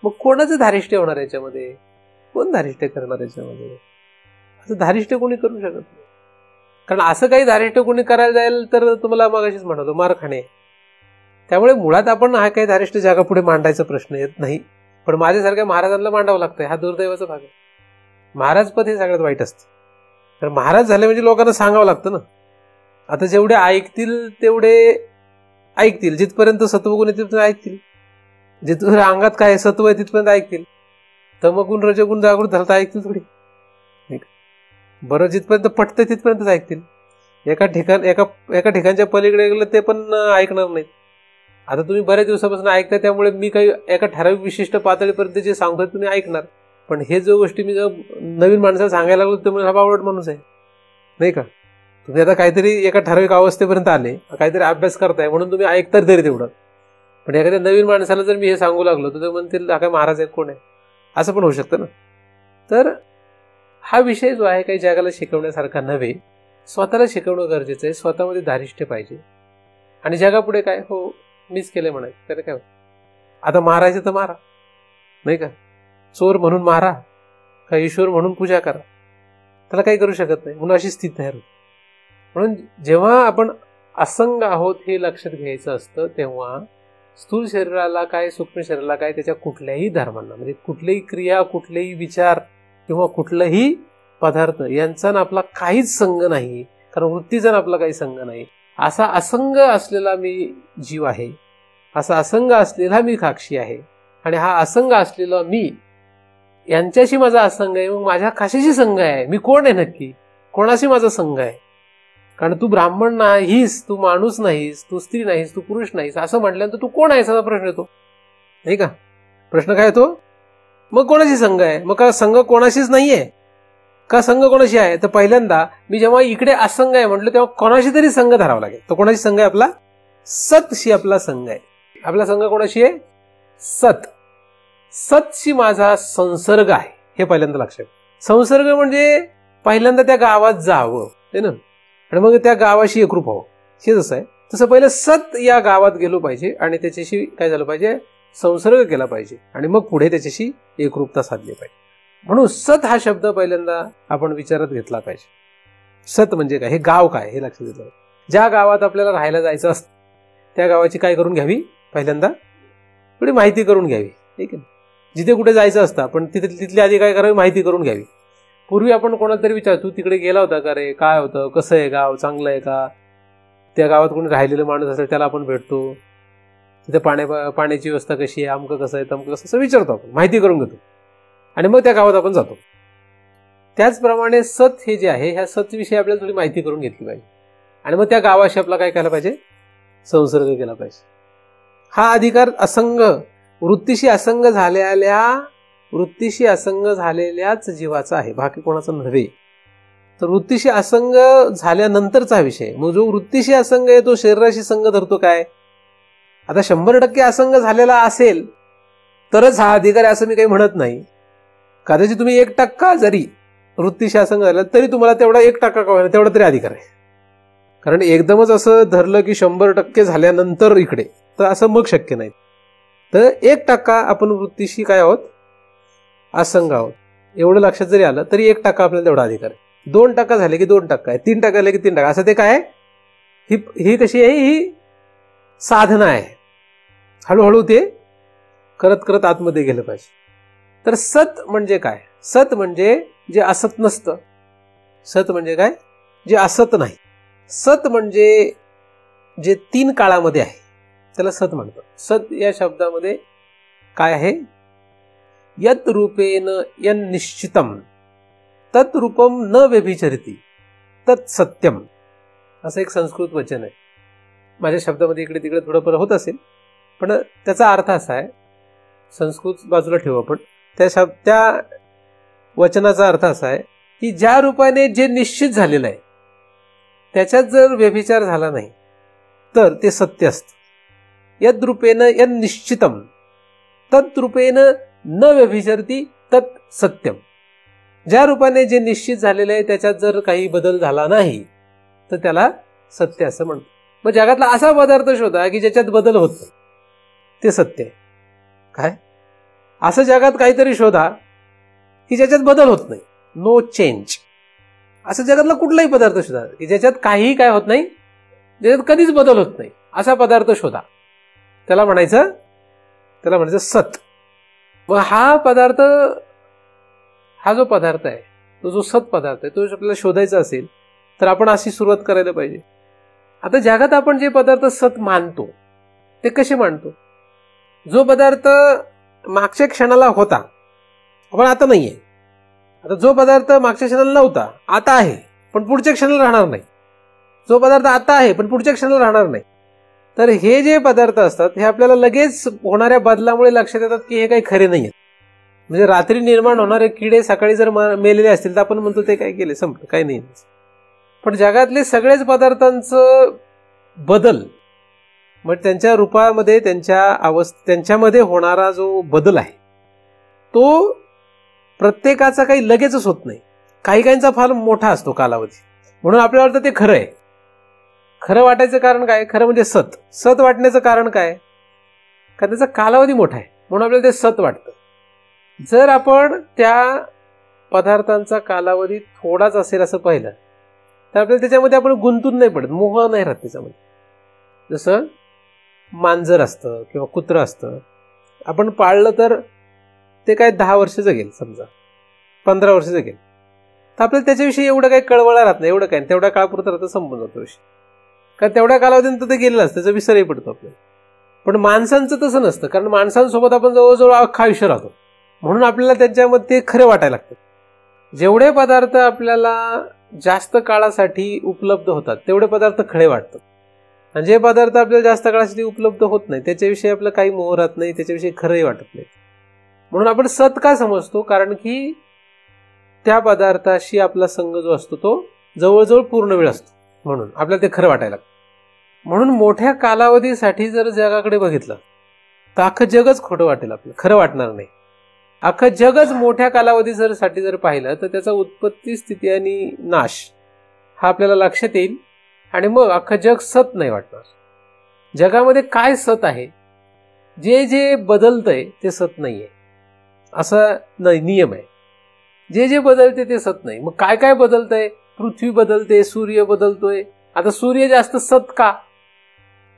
मग कोणाचं धारिष्ट्य होणार याच्यामध्ये, कोण धारिष्ट्य करणार याच्यामध्ये? असं धारिष्ट्य कोणी करू शकत नाही. कारण असं काही धारिष्ट्य कोणी करायला जाईल तर तुम्हाला मगाशीच म्हणतो मार खाणे. त्यामुळे मुळात आपण हा काही धारिष्ट्य जगापुढे मांडायचा प्रश्न येत नाही. पण माझ्यासारख्या महाराजांना मांडावं लागतंय, हा दुर्दैवाचा भाग आहे. महाराजपद हे सगळ्यात वाईट असतं. तर महाराज झाले म्हणजे लोकांना सांगावं लागतं ना. आता जेवढे ऐकतील तेवढे ऐकतील, जिथपर्यंत सत्वगुण आहे तिथपर्यंत ऐकतील, जिथपर्यंत अंगात काय सत्व आहे तिथपर्यंत ऐकतील. तमगुण रजगुण जागृत झालं तर ऐकतील थोडी. बरं, जिथपर्यंत पटतं तिथपर्यंतच ऐकतील. एका ठिकाणच्या पलीकडे गेलं ते पण ऐकणार नाहीत. आता तुम्ही बऱ्याच दिवसापासून ऐकताय, त्यामुळे मी काही एका ठराविक विशिष्ट पातळीपर्यंत जे सांगतोय तुम्ही ऐकणार. पण हे जो गोष्टी मी जर नवीन माणसाला सांगायला लागलो तर हा बावळट माणूस आहे, नाही का. तुम्ही आता काहीतरी एका ठराविक अवस्थेपर्यंत आले, काहीतरी अभ्यास करताय म्हणून तुम्ही ऐकता तरी तेवढं. पण एखाद्या नवीन माणसाला जर मी हे सांगू लागलो तर ते म्हणतील हा काय महाराज आहे, कोण आहे, असं पण होऊ शकतं ना. तर हा विषय जो आहे काही जगाला शिकवण्यासारखा नव्हे, स्वतःला शिकवणं गरजेचं आहे. स्वतःमध्ये धारिष्ट्य पाहिजे. आणि जगापुढे काय, हो मीच केलंय म्हणायचं, त्याला काय होतं. आता मारायचं तर मारा, नाही का. चोर म्हणून मारा का ईश्वर म्हणून पूजा करा, त्याला काही करू शकत नाही. म्हणून अशी स्थिती तयार होती. म्हणून जेव्हा आपण असंग आहोत हे लक्षात घ्यायचं असतं, तेव्हा स्थूल शरीराला काय, सूक्ष्म शरीराला काय, त्याच्या कुठल्याही धर्मांना, म्हणजे कुठल्याही क्रिया, कुठलेही विचार किंवा कुठलाही पदार्थ यांचा आपला काहीच संग नाही. कारण वृत्तीचा आपला काही संग नाही. असा असंग असलेला मी जीव आहे, असा असंग असलेला मी साक्षी आहे. आणि हा असंग असलेला मी यांच्याशी माझा असंग आहे. मग माझ्या कशाशी संग आहे, मी कोण आहे नक्की, कोणाशी माझा संग आहे. कारण तू ब्राह्मण नाहीस, तू माणूस नाहीस, तू स्त्री नाहीस, तू पुरुष नाहीस, असं म्हटल्यानंतर तू कोण आहेस असा प्रश्न येतो, नाही का. प्रश्न काय येतो, मग कोणाशी संग आहे. मग का संघ कोणाशीच नाहीये का, संघ कोणाशी आहे. तर पहिल्यांदा मी जेव्हा इकडे असंग आहे म्हटलं तेव्हा कोणाशी तरी संघ धरावा लागेल. तो कोणाशी संघ आहे, आपला सतशी आपला संघ आहे. आपला संघ कोणाशी आहे, सत. सतशी माझा संसर्ग आहे, हे पहिल्यांदा लक्षात. संसर्ग म्हणजे पहिल्यांदा त्या गावात जावं, है ना, आणि मग त्या गावाशी एकरूप व्हावं. हे जसं आहे तसं पहिलं सत या गावात गेलो पाहिजे आणि त्याच्याशी काय झालं पाहिजे, संसर्ग केला पाहिजे, आणि मग पुढे त्याच्याशी एकरूपता साधली पाहिजे. म्हणून सत हा शब्द पहिल्यांदा आपण विचारात घेतला पाहिजे. सत म्हणजे काय, हे गाव काय हे लक्षात घेतलं. ज्या गावात आपल्याला राहायला जायचं असतं त्या गावाची काय करून घ्यावी, पहिल्यांदा थोडी माहिती करून घ्यावी, ठीक आहे. जिथे कुठे जायचं असतं आपण तिथली आधी काय करावी, माहिती करून घ्यावी. पूर्वी आपण कोणाला तरी विचार, तू तिकडे गेला होता का रे, काय होतं, कसं आहे गाव, चांगलं आहे का, त्या गावात कोणी राहिलेलं माणूस असेल त्याला आपण भेटतो, तिथे पाण्याची व्यवस्था कशी आहे, अमकं कसं आहे, तमकं कसं, असं विचारतो आपण, माहिती करून घेतो आणि मग त्या गावात आपण जातो. त्याचप्रमाणे सत हे जे आहे, ह्या सतविषयी आपल्याला थोडी माहिती करून घेतली पाहिजे आणि मग त्या गावाशी आपला काय केला पाहिजे, संसर्ग केला पाहिजे. हा अधिकार असंग, वृत्तीशी असंग झालेल्याच जीवाचा आहे, बाकी कोणाचा नव्हे. तर वृत्तीशी असंग झाल्यानंतरचा विषय. मग जो वृत्तीशी असंग आहे तो शरीराशी संग धरतो काय. आता 100% असंग झालेला असेल तरच हा अधिकार आहे असं मी काही म्हणत नाही. कदाचित तुम्ही 1% जरी वृत्तीशी असंग झाला तरी तुम्हाला तेवढा 1% का होईना तेवढा तरी अधिकार आहे. कारण एकदमच असं धरलं की 100% झाल्यानंतर इकडे, तर असं मग शक्य नाही. तर 1% आपण वृत्तीशी काय आहोत, असंग आहोत, एवढं लक्षात जरी आलं तरी 1% आपल्याला तेवढा अधिकार आहे. 2% झाले की 2% आहे, 3% झाले की 3%. असं ते काय, ही कशी आहे, ही साधना आहे. हळूहळू ते करत करत आतमध्ये गेलं पाहिजे. तर सत म्हणजे काय, सत म्हणजे जे असत नसतं. सत म्हणजे काय, जे असत नाही. सत म्हणजे जे 3 काळामध्ये आहे त्याला सत म्हणतात. सत या शब्दामध्ये काय आहे, यत रूपेन यन निश्चितम तत् रूपम न व्यभिचरती तत् सत्यम, असं एक संस्कृत वचन आहे. माझ्या शब्दामध्ये इकडे तिकडे थोडंफार होत असेल, पण त्याचा अर्थ असा आहे, संस्कृत बाजूला ठेवू आपण, त्या वचनाचा अर्थ असा आहे की ज्या रूपाने जे निश्चित झालेलं आहे त्याच्यात जर व्यभिचार झाला नाही तर ते सत्य असतं. यद रूपेन यन निश्चितम तत् रूपेन न व्यभिचरती तत् सत्यम. ज्या रूपाने जे निश्चित झालेलं आहे त्याच्यात जर काही बदल झाला नाही तर त्याला सत्य असं म्हणतो. मग जगातला असा पदार्थ शोधा की ज्याच्यात बदल होत नाही, ते सत्य आहे. काय असं जगात काहीतरी शोधा की ज्याच्यात बदल होत नाही, नो चेंज. असं जगातला कुठलाही पदार्थ शोधा की ज्याच्यात काहीही काय होत नाही, ज्याच्यात कधीच बदल होत नाही, असा पदार्थ शोधा. त्याला म्हणायचं सत. मग हा पदार्थ, हा जो पदार्थ आहे, तो जो सत पदार्थ आहे, तो आपल्याला शोधायचा असेल तर आपण अशी सुरुवात करायला पाहिजे. आता जगात आपण जे पदार्थ सत मानतो ते कसे मानतो? जो पदार्थ मागच्या क्षणाला होता पण आता नाहीये, आता जो पदार्थ मागच्या क्षणाला नव्हता आता आहे पण पुढच्या क्षणाला राहणार नाही, जो पदार्थ आता आहे पण पुढच्या क्षणाला राहणार नाही. तर हे जे पदार्थ असतात हे आपल्याला लगेच होणाऱ्या बदलामुळे लक्षात येतात की हे काही खरे नाही आहेत. म्हणजे रात्री निर्माण होणारे किडे सकाळी जर मेलेले असतील तर आपण म्हणतो ते काय केले, संपलं, काही नाही. पण जगातले सगळेच पदार्थांचं बदल, मग त्यांच्या रूपामध्ये, त्यांच्यामध्ये होणारा जो बदल आहे तो प्रत्येकाचा काही लगेचच होत नाही, काही काहींचा फार मोठा असतो कालावधी. म्हणून आपल्याला वाटतं ते खरं आहे. खरं वाटायचं कारण काय? खरं म्हणजे सत वाटण्याचं कारण काय? कारण त्याचा कालावधी मोठा आहे म्हणून आपल्याला ते सत वाटतं. जर आपण त्या पदार्थांचा कालावधी थोडाच असेल असं पाहिलं तर आपल्याला त्याच्यामध्ये आपण गुंतून नाही पडत, मोह नाही राहत त्याच्यामध्ये. जसं मांजर असतं किंवा कुत्रं असतं, आपण पाळलं तर ते काय 10 वर्ष जगेल, समजा 15 वर्ष जगेल, तर आपल्याला त्याच्याविषयी एवढं काही कळवळा राहत नाही, एवढं काय, तेवढ्या काळापुरतं राहतं, संपून जातो विषय. कारण तेवढ्या कालावधीनंतर ते गेलेलं असतं, त्याचा विसरही पडतो आपल्याला. पण माणसांचं तसं नसतं, कारण माणसांसोबत आपण जवळजवळ अख्खा आयुष्य राहतो, म्हणून आपल्याला त्यांच्यामध्ये ते खरे वाटायला लागतं. जेवढे पदार्थ आपल्याला जास्त काळासाठी उपलब्ध होतात तेवढे पदार्थ खरे वाटतात, आणि जे पदार्थ आपल्याला जास्त काळासाठी उपलब्ध होत नाही त्याच्याविषयी आपलं काही मोह राहत नाही, त्याच्याविषयी खरंही वाटत नाही. म्हणून आपण सत का समजतो? कारण की त्या पदार्थाशी आपला संग जो असतो तो जवळजवळ पूर्ण वेळ असतो, म्हणून आपल्याला ते खरं वाटायला लागतं. म्हणून मोठ्या कालावधीसाठी जर जगाकडे बघितलं तर अख्खं जगच खोटं वाटेल, आपल्याला खरं वाटणार नाही. अख्खं जगच मोठ्या कालावधीसाठी जर पाहिलं तर त्याचा उत्पत्ती, स्थिती आणि नाश हा आपल्याला लक्षात येईल, आणि मग अख्खं जग सत नाही वाटणार. जगामध्ये काय सत आहे? जे जे बदलतंय ते सत नाहीये, असा नियम आहे. जे जे बदलते ते सत नाही. मग काय काय बदलतंय? पृथ्वी बदलते, सूर्य बदलतोय. आता सूर्य जास्त सत का?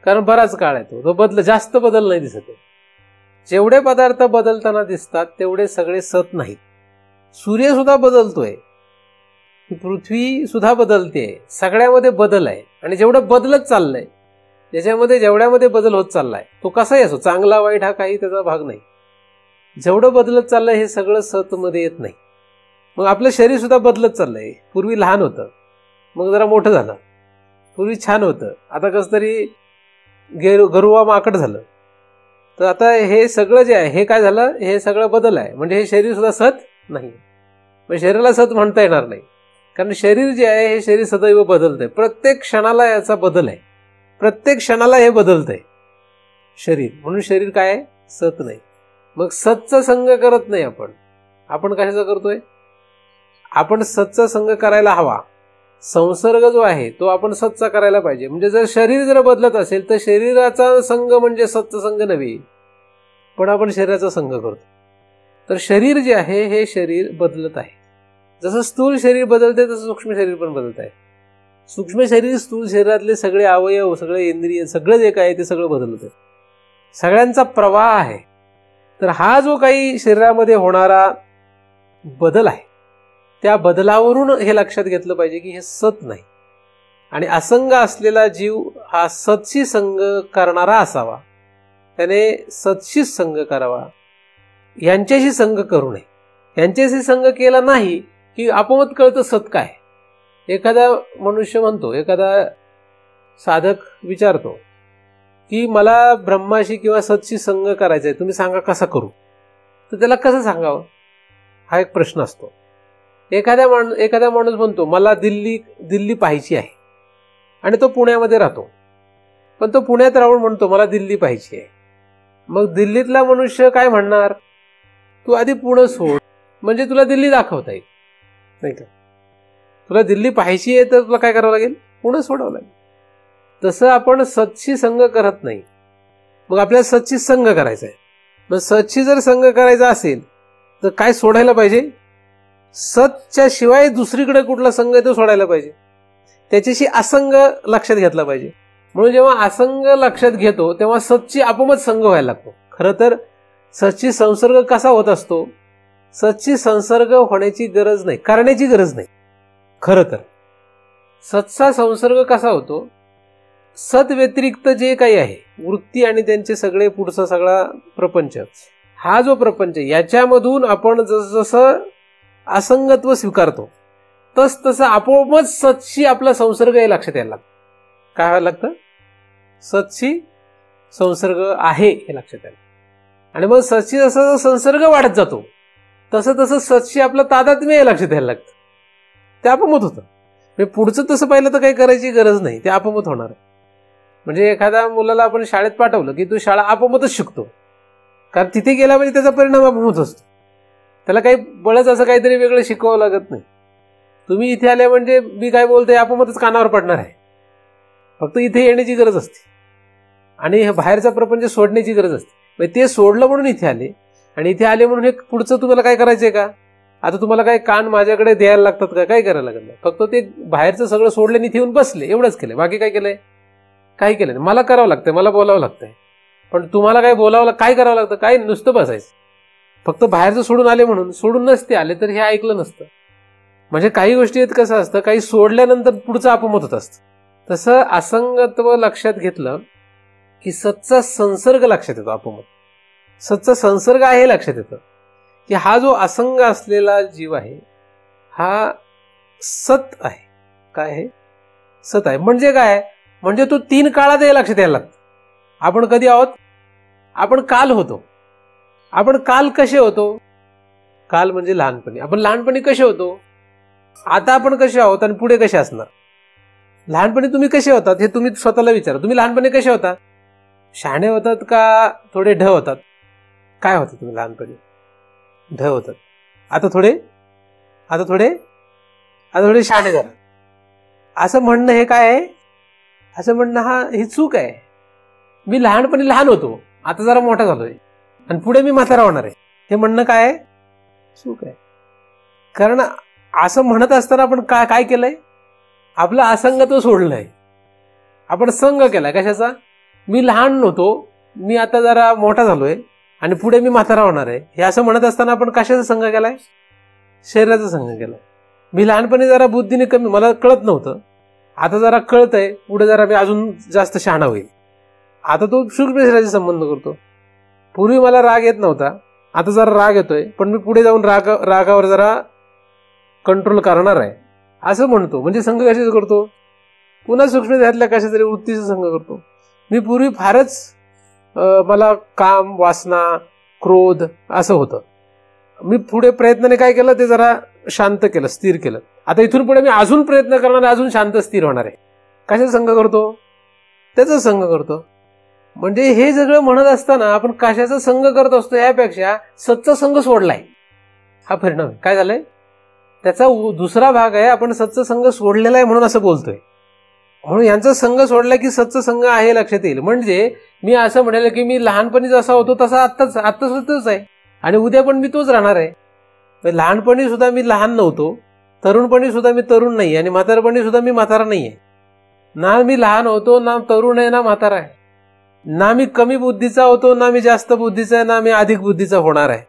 कारण बराच काळ आहे तो जास्त बदल नाही दिसत. जेवढे पदार्थ बदलताना दिसतात तेवढे सगळे सत नाहीत. सूर्य सुद्धा बदलतोय, पृथ्वी सुद्धा बदलते, सगळ्यामध्ये बदल आहे. आणि जेवढं बदलत चाललंय, जेवढ्यामध्ये बदल होत चाललाय तो कसाही असो, चांगला वाईट हा काही त्याचा भाग नाही, जेवढं बदलत चाललंय हे सगळं सत मध्ये येत नाही. मग आपलं शरीर सुद्धा बदलत चाललंय. पूर्वी लहान होतं, मग जरा मोठं झालं. पूर्वी छान होतं, आता कसं तरी गरुवा माकड झालं. तर आता हे सगळं जे आहे हे काय झालं? हे सगळं बदल आहे. म्हणजे हे शरीर सुद्धा सत नाही. मग शरीराला सत म्हणता येणार नाही, कारण शरीर जे आहे हे शरीर सदैव बदलतंय. प्रत्येक क्षणाला याचा बदल आहे, प्रत्येक क्षणाला हे बदलतंय शरीर, म्हणून शरीर काय आहे? सत नाही. मग सतचा संग करत नाही आपण कशाचा करतोय? आपण सतचा संग करायला हवा. संसर्ग जो आहे तो आपण सतचा करायला पाहिजे. म्हणजे जर शरीर जर बदलत असेल तर शरीराचा संग म्हणजे सतचा संग नव्हे, पण आपण शरीराचा संग करतो. तर शरीर जे आहे हे शरीर बदलत आहे. जसं स्थूल शरीर बदलते तसं सूक्ष्म शरीर पण बदलत आहे. सूक्ष्म शरीर, स्थूल शरीरातले सगळे अवयव, सगळे इंद्रिय, सगळं जे काय ते सगळं बदलत आहे. सगळ्यांचा प्रवाह आहे. तर हा जो काही शरीरामध्ये होणारा बदल आहे त्या बदलावरून हे लक्षात घेतलं पाहिजे की हे सत नाही. आणि असंग असलेला जीव हा सतशी संग करणारा असावा, त्याने सतशीच संग करावा, यांच्याशी संग करू नये. यांच्याशी संग केला नाही की आपोआप कळतं सत काय. एखादा मनुष्य म्हणतो, एखादा साधक विचारतो की मला ब्रह्माशी किंवा सतशी संग करायचा आहे, तुम्ही सांगा कसा करू. तर त्याला कसं सांगावं हा एक प्रश्न असतो. एखादा माणूस म्हणतो मला दिल्ली पाहायची आहे, आणि तो पुण्यामध्ये राहतो, पण तो पुण्यात राहून म्हणतो मला दिल्ली पाहायची आहे. मग दिल्लीतला मनुष्य काय म्हणणार? तू आधी पुणे सोड, म्हणजे तुला दिल्ली दाखवता येईल. नाही का? तुला दिल्ली पाहायची आहे तर तुला काय करावं लागेल? पुणे सोडावं लागेल. तसं आपण सतशी संग करत नाही. मग आपल्याला सतशी संग करायचा आहे. मग सतशी जर संग करायचा असेल तर काय सोडायला पाहिजे? सतच्या शिवाय दुसरीकडे कुठला संघ आहे तो सोडायला पाहिजे. त्याच्याशी असंग लक्षात घेतला पाहिजे. म्हणून जेव्हा असंग लक्षात घेतो तेव्हा सतची आपोआपच संग व्हायला लागतो. खरं तर सतची संसर्ग कसा होत असतो? सतची संसर्ग होण्याची गरज नाही, करण्याची गरज नाही. खरं तर सतचा संसर्ग कसा होतो? सत व्यतिरिक्त जे काही आहे वृत्ती आणि त्यांचे सगळे पुढचा सगळा प्रपंच, हा जो प्रपंच याच्यामधून आपण जसं असंगत्व स्वीकारतो तस तसं आपोआपच सतशी आपला संसर्ग हे लक्षात यायला लागतं. काय व्हायला लागतं? सतशी संसर्ग आहे हे लक्षात यायला. आणि मग सतशी जसा संसर्ग वाढत जातो तसं तसं सतशी आपलं तादात्म्य हे लक्षात यायला लागतं. ते आपोआप होतं. पुढचं तसं पाहिलं तर काही करायची गरज नाही, ते आपोआप होणार आहे. म्हणजे एखाद्या मुलाला आपण शाळेत पाठवलं की तो शाळा आपोआपच शिकतो, कारण तिथे गेला म्हणजे त्याचा परिणाम आपोआप असतो. त्याला काही बळच असं काहीतरी वेगळं शिकवावं लागत नाही. तुम्ही इथे आले म्हणजे मी काय बोलतोय आपोआपच कानावर पडणार आहे. फक्त इथे येण्याची गरज असते आणि बाहेरचा प्रपंच सोडण्याची गरज असते. म्हणजे ते सोडलं म्हणून इथे आले आणि इथे आले म्हणून हे पुढचं तुम्हाला काय करायचंय का? आता तुम्हाला काय कान माझ्याकडे द्यायला लागतात का? काय करायला लागलं? फक्त ते बाहेरचं सगळं सोडले इथे येऊन बसले, एवढंच केलं. बाकी काय केलंय? काही केलं नाही. मला करावं लागतंय, मला बोलावं लागतंय. पण तुम्हाला काय बोलावं, काय करावं लागतं? काय नुसतं बसायचं. फक्त बाहेरचं सोडून आले म्हणून, सोडून नसते आले तर हे ऐकलं नसतं. म्हणजे काही गोष्टी आहेत कसं असतं, काही सोडल्यानंतर पुढचं आपोआप होत असतं. तसं असंगत्व लक्षात घेतलं की सतचा संसर्ग लक्षात येतो. आपोआप सतचा संसर्ग आहे लक्षात येतं की हा जो असंग असलेला जीव आहे हा सत आहे. काय आहे? सत आहे. म्हणजे काय? म्हणजे तो 3 काळात हे लक्षात यायला लागतं. आपण कधी आहोत? आपण काल होतो. आपण काल कसे होतो? काल म्हणजे लहानपणी. आपण लहानपणी कसे होतो? आता आपण कसे आहोत आणि पुढे कसे असणार? लहानपणी तुम्ही कसे होतात हे तुम्ही स्वतःला विचारा. तुम्ही लहानपणी कसे होतात? शहाणे होतात का थोडे ढ होतात? काय होतं तुम्ही लहानपणी? ढ होतात. आता थोडे शहाणे झाले. असं म्हणणं हे काय आहे? असं म्हणणं ही चूक आहे. मी लहानपणी लहान होतो, आता जरा मोठा झालोय आणि पुढे मी म्हातारा होणार आहे, हे म्हणणं काय आहे? चूक आहे. कारण असं म्हणत असताना आपण काय केलंय? आपलं असंगत्व सोडलंय. आपण संग केलाय. कशाचा? मी लहान होतो, मी आता जरा मोठा झालोय आणि पुढे मी म्हातारा होणार आहे, हे असं म्हणत असताना आपण कशाचा संग केलाय? शरीराचा संग केलाय. मी लहानपणी जरा बुद्धीने कमी, मला कळत नव्हतं, आता जरा कळतंय, पुढे जरा मी अजून जास्त शहाणा होईल. आता तो सूक्ष्म शरीराचा संबंध करतो. पूर्वी मला राग येत नव्हता, आता जरा राग येतोय, पण मी पुढे जाऊन रागावर जरा कंट्रोल करणार आहे असं म्हणतो. म्हणजे संघ कशाचा करतो? पुन्हा सूक्ष्म शरीरातल्या कशा तरी वृत्तीचा संघ करतो. मी पूर्वी फारच मला काम, वासना, क्रोध असं होतं. मी पुढे प्रयत्नाने काय केलं? ते जरा शांत केलं, स्थिर केलं. आता इथून पुढे मी अजून प्रयत्न करणार आहे, अजून शांत स्थिर होणार आहे. कशाचा संघ करतो? त्याचा संघ करतो. म्हणजे हे सगळं म्हणत असताना आपण कशाचा संघ करत असतो यापेक्षा सतचा संघ सोडलाय, हा परिणाम. काय झालंय? त्याचा दुसरा भाग आहे, आपण सतचा संघ सोडलेला आहे म्हणून असं बोलतोय. म्हणून यांचा संघ सोडला की सतचा संघ आहे लक्षात येईल. म्हणजे मी असं म्हणेल की मी लहानपणी जसा होतो तसा आत्ताच आहे आणि उद्या पण मी तोच राहणार आहे. लहानपणी सुद्धा मी लहान नव्हतो, तरुणपणी सुद्धा मी तरुण नाही आणि म्हातारपणी सुद्धा मी म्हातारा नाहीये. ना मी लहान होतो, ना तरुण आहे, ना म्हातारा आहे. ना मी कमी बुद्धीचा होतो, ना मी जास्त बुद्धीचा आहे, ना मी अधिक बुद्धीचा होणार आहे.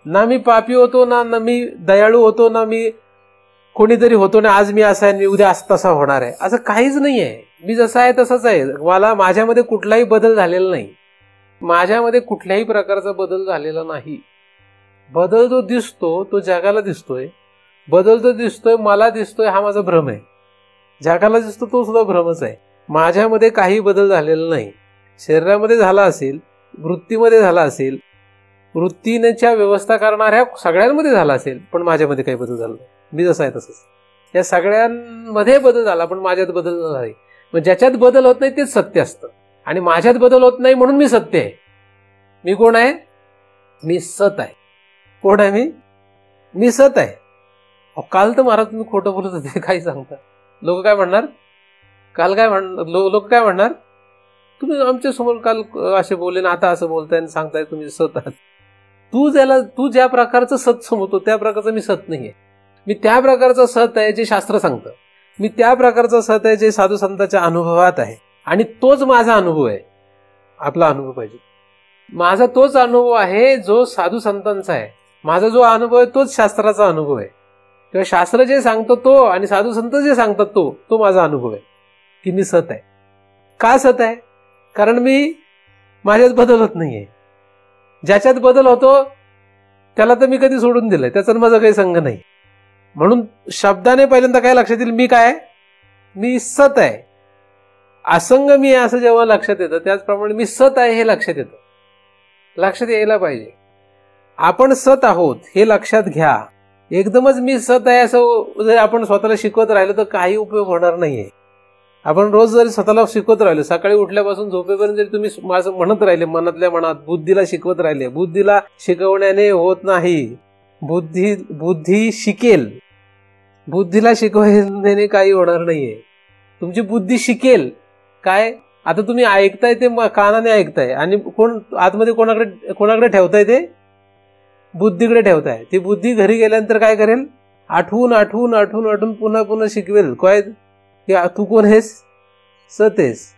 ना मी पापी होतो, ना मी दयाळू होतो, ना मी कोणीतरी होतो, ना आज मी असा आहे, मी उद्या तसा होणार आहे, असं काहीच नाही आहे. मी जसा आहे तसाच आहे. माझ्यामध्ये कुठलाही बदल झालेला नाही. माझ्यामध्ये कुठल्याही प्रकारचा बदल झालेला नाही. बदल जो दिसतो तो जगाला दिसतोय, बदल जो दिसतोय मला दिसतोय, हा माझा भ्रम आहे. जगाला दिसतो तो सुद्धा भ्रमच आहे. माझ्यामध्ये काही बदल झालेला नाही. शरीरामध्ये झाला असेल, वृत्तीमध्ये झाला असेल, वृत्तीनेच्या व्यवस्था करणाऱ्या सगळ्यांमध्ये झाला असेल, पण माझ्यामध्ये काही बदल झाला नाही. मी जसा आहे तसंच. या सगळ्यांमध्ये बदल झाला पण माझ्यात बदल झाला. मग ज्याच्यात बदल होत नाही तेच सत्य असतं आणि माझ्यात बदल होत नाही म्हणून मी सत्य आहे. मी कोण आहे? मी सत आहे. कोण आहे मी? मी सत आहे. काल तर महाराज तुम्ही खोटं बोलत होते, काही सांगता. लोक काय म्हणणार, काल काय म्हणणार, लोक काय म्हणणार, तुम्ही आमच्या समोर काल असे बोलले ना आता असं बोलताय आणि सांगताय तुम्ही सत आहात. तू ज्या प्रकारचं सत समजतो त्या प्रकारचं मी सत नाहीये. मी त्या प्रकारचं सत आहे जे शास्त्र सांगतं. मी त्या प्रकारचं सत आहे जे साधू संतांच्या अनुभवात आहे. आणि तोच माझा अनुभव आहे. आपला अनुभव पाहिजे. माझा तोच अनुभव आहे जो साधू संतांचा आहे. माझा जो अनुभव आहे तोच शास्त्राचा अनुभव आहे. किंवा शास्त्र जे सांगतो तो आणि साधू संत जे सांगतात तो माझा अनुभव आहे की मी सत आहे. का सत आहे? कारण मी माझ्यात बदल होत नाहीये. ज्याच्यात बदल होतो त्याला तर मी कधी सोडून दिलंय, त्याचा माझा काही संग नाही. म्हणून शब्दाने पहिल्यांदा काय लक्षात येईल, मी काय, मी सत आहे. असंग मी असं जेव्हा लक्षात येतं त्याचप्रमाणे मी सत आहे हे लक्षात येतं. लक्षात यायला पाहिजे. आपण सत आहोत हे लक्षात घ्या. एकदमच मी सत आहे असं जर आपण स्वतःला शिकवत राहिलो तर काही उपयोग होणार नाहीये. आपण रोज जरी स्वतःला शिकवत राहिलो, सकाळी उठल्यापासून झोपेपर्यंत जरी तुम्ही माझं म्हणत राहिले, मनातल्या मनात बुद्धीला शिकवत राहिले, बुद्धीला शिकवण्याने होत नाही. बुद्धी शिकेल. बुद्धीला शिकवण्याने काही होणार नाहीये. तुमची बुद्धी शिकेल. काय, आता तुम्ही ऐकताय ते कानाने ऐकताय आणि कोण आतमध्ये कोणाकडे ठेवताय, ते बुद्धीकडे ठेवताय. ती बुद्धी घरी गेल्यानंतर काय करेल, आठवून पुन्हा शिकवेल. काय की तू कोण आहेस, सतेस.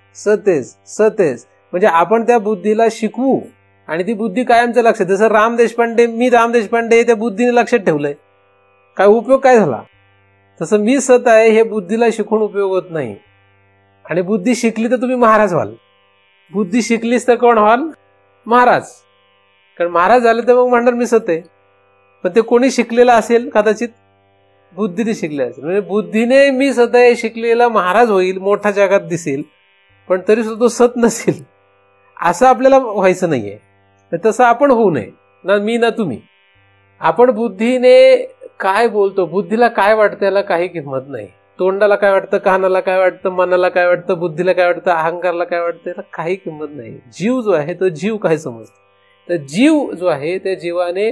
म्हणजे आपण त्या बुद्धीला शिकवू आणि ती बुद्धी कायमच्या लक्षात. जसं राम देशपांडे त्या बुद्धीने लक्षात ठेवलंय, काय उपयोग काय झाला. तसं मी सत आहे हे बुद्धीला शिकून उपयोग होत नाही. आणि बुद्धी शिकली तर तुम्ही महाराज व्हाल. बुद्धी शिकलीच तर कोण व्हाल, महाराज. कारण महाराज झाले तर मग म्हणणार मी सत आहे. पण ते कोणी शिकलेलं असेल, कदाचित बुद्धीने शिकले असेल. म्हणजे बुद्धीने मी सत आहे शिकलेला महाराज होईल, मोठ्या जगात दिसेल, पण तरी सुद्धा तो सत नसेल. असं आपल्याला व्हायचं नाहीये. तसं आपण होऊ नये, ना मी ना तुम्ही. आपण बुद्धीने काय बोलतो, बुद्धीला काय वाटतं याला काही किंमत नाही. तोंडाला काय वाटतं, कानाला काय वाटतं, मनाला काय वाटतं, बुद्धीला काय वाटतं, अहंकारला काय वाटतं, याला काही किंमत नाही. जीव जो आहे तो जीव काय समजतो. तर जीव जो आहे त्या जीवाने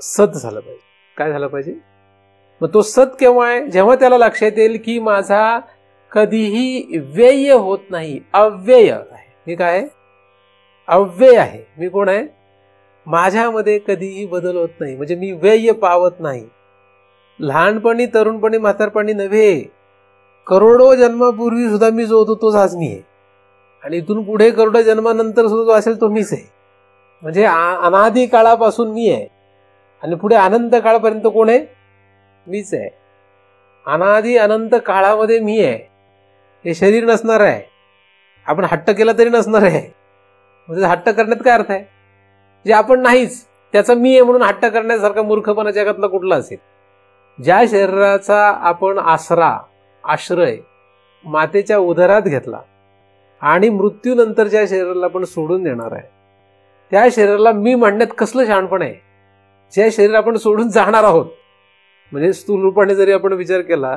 सत झाला पाहिजे. काय झालं पाहिजे, मग तो सत केव्हा आहे, जेव्हा त्याला लक्षात येईल की माझा कधीही व्यय होत नाही, अव्यय आहे. मी काय आहे, अव्यय आहे. मी कोण आहे, माझ्यामध्ये कधीही बदल होत नाही. म्हणजे मी व्यय पावत नाही. लहानपणी, तरुणपणी, म्हातारपणी नव्हे, करोडो जन्मापूर्वी सुद्धा मी जो होतो तोच आज मी आहे. आणि इथून पुढे करोडो जन्मानंतर सुद्धा जो असेल तो मीच आहे. म्हणजे अनादी काळापासून मी आहे आणि पुढे अनंत काळापर्यंत कोण आहे, मीच आहे. अनादी अनंत काळामध्ये मी आहे. हे शरीर नसणार आहे. आपण हट्ट केला तरी नसणार आहे. म्हणजे हट्ट करण्यात काय अर्थ आहे, जे आपण नाहीच त्याचा मी आहे म्हणून हट्ट करण्यासारखा मूर्खपणा जगातला कुठला असेल. ज्या शरीराचा आपण आश्रय मातेच्या उदरात घेतला आणि मृत्यूनंतर ज्या शरीराला आपण सोडून देणार आहे त्या शरीराला मी म्हणण्यात कसलं शहाणपण आहे. जे शरीर आपण सोडून जाणार आहोत, म्हणजे स्थूल रूपाने जरी आपण विचार केला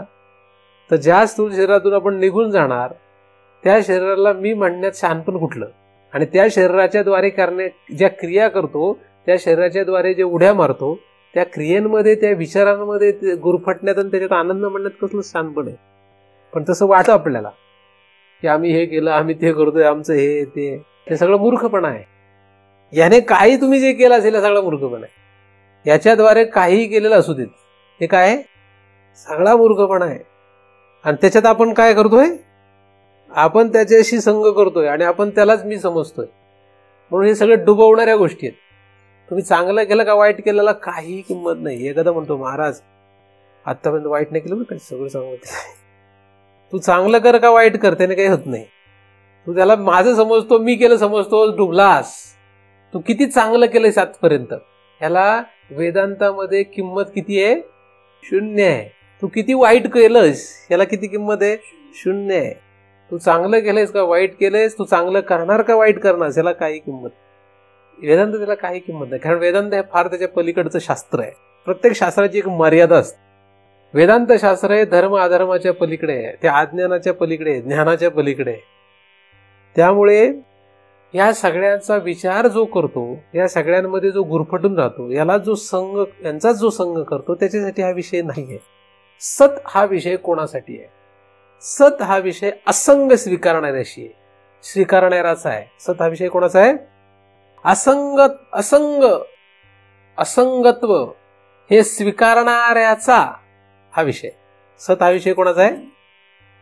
तर ज्या स्थूल शरीरातून आपण निघून जाणार त्या शरीराला मी म्हणण्यात शहाणपण कुठलं. आणि त्या शरीराच्या द्वारे ज्या क्रिया करतो, त्या शरीराच्या द्वारे जे उड्या मारतो, त्या क्रियेमध्ये, त्या विचारांमध्ये गुरफटण्यात आणि त्याच्यात आनंद म्हणण्यात कसलं शहाणपण आहे. पण तसं वाटतं आपल्याला की आम्ही हे केलं, आम्ही ते करतोय, आमचं हे सगळं मूर्खपणा आहे. याने काही तुम्ही जे केलं असेल सगळं मूर्खपणा आहे. याच्याद्वारे काहीही केलेलं असू देत, हे काय आहे, सगळा मूर्खपणा आहे. आणि त्याच्यात आपण काय करतोय, आपण त्याच्याशी संग करतोय आणि आपण त्यालाच मी समजतोय. म्हणून हे सगळे डुबवणाऱ्या गोष्टी आहेत. तुम्ही चांगलं केलं का वाईट केलेला काही किंमत नाही. एखादा म्हणतो महाराज आतापर्यंत वाईट नाही केलं, काही सगळं चांगलं केलं. तू चांगलं कर का वाईट कर, त्याने काही होत नाही. तू त्याला माझं समजतो, मी केलं समजतो, डुबलास. तू किती चांगलं केलंयस आजपर्यंत, ह्याला वेदांतामध्ये किंमत किती आहे, शून्य आहे. तू किती वाईट केलंस याला किती किंमत आहे, शून्य आहे. तू चांगलं केलंयस का वाईट केलंयस, तू चांगलं करणार का वाईट करणार, याला काही किंमत. वेदांत त्याला काही किंमत नाही. कारण वेदांत हे फार त्याच्या पलीकडचं शास्त्र आहे. प्रत्येक शास्त्राची एक मर्यादा असते. वेदांत शास्त्र हे धर्म अधर्माच्या पलीकडे आहे, त्या अज्ञानाच्या पलीकडे आहे, ज्ञानाच्या पलीकडे आहे. त्यामुळे या सगळ्यांचा विचार जो करतो, या सगळ्यांमध्ये जो गुरफटून राहतो, याला जो संग, यांचा जो संग करतो, त्याच्यासाठी हा विषय नाही आहे. सत हा विषय कोणासाठी आहे? सत हा विषय असंग स्वीकारणाऱ्याशी आहे, स्वीकारणाराचा आहे. सत हा विषय कोणाचा आहे? असंगत्व हे स्वीकारणाऱ्याचा हा विषय. सत हा विषय कोणाचा आहे?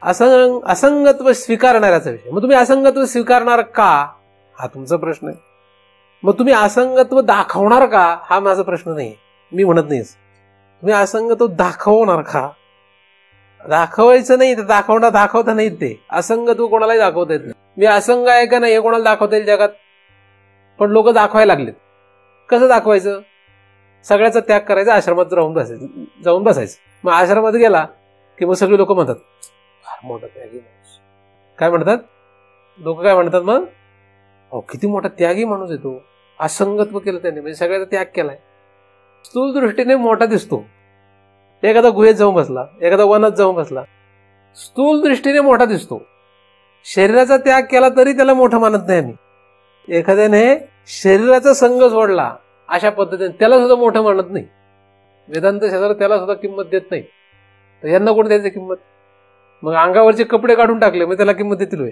असंगत्व स्वीकारणाऱ्याचा विषय. मग तुम्ही असंगत्व स्वीकारणार का, हा तुमचा प्रश्न आहे. मग तुम्ही असंगत्व दाखवणार का, हा माझा प्रश्न नाही. मी म्हणत नाही तुम्ही असंगत्व दाखवणार का. दाखवायचं नाही, तर दाखवता नाही. ते असंगत्व कोणालाही दाखवता येत नाही. मी असंग आहे का नाही हे कोणाला दाखवता येईल जगात? पण लोक दाखवायला लागलेत. कसं दाखवायचं? सगळ्याचा त्याग करायचा, आश्रमात जाऊन बसायचं. मग आश्रमात गेला की मग सगळे लोक म्हणतात फार मोठा त्यागी माणूस. काय म्हणतात लोक? काय म्हणतात मग? अहो किती मोठा त्यागी माणूस येतो, असंगत्व केलं त्याने, म्हणजे सगळ्याचा त्याग केलाय. स्थूल दृष्टीने मोठा दिसतो. एखादा गुहेत जाऊन बसला, एखादा वनात जाऊन बसला, स्थूल दृष्टीने मोठा दिसतो. शरीराचा त्याग केला तरी त्याला मोठं मानत नाही आम्ही. एखाद्याने शरीराचा संग सोडला अशा पद्धतीने त्याला सुद्धा मोठं मानत नाही. वेदांत शास्त्र त्याला सुद्धा किंमत देत नाही. तर यांना कोण द्यायचं किंमत? मग अंगावरचे कपडे काढून टाकले मग त्याला किंमत देतील होय?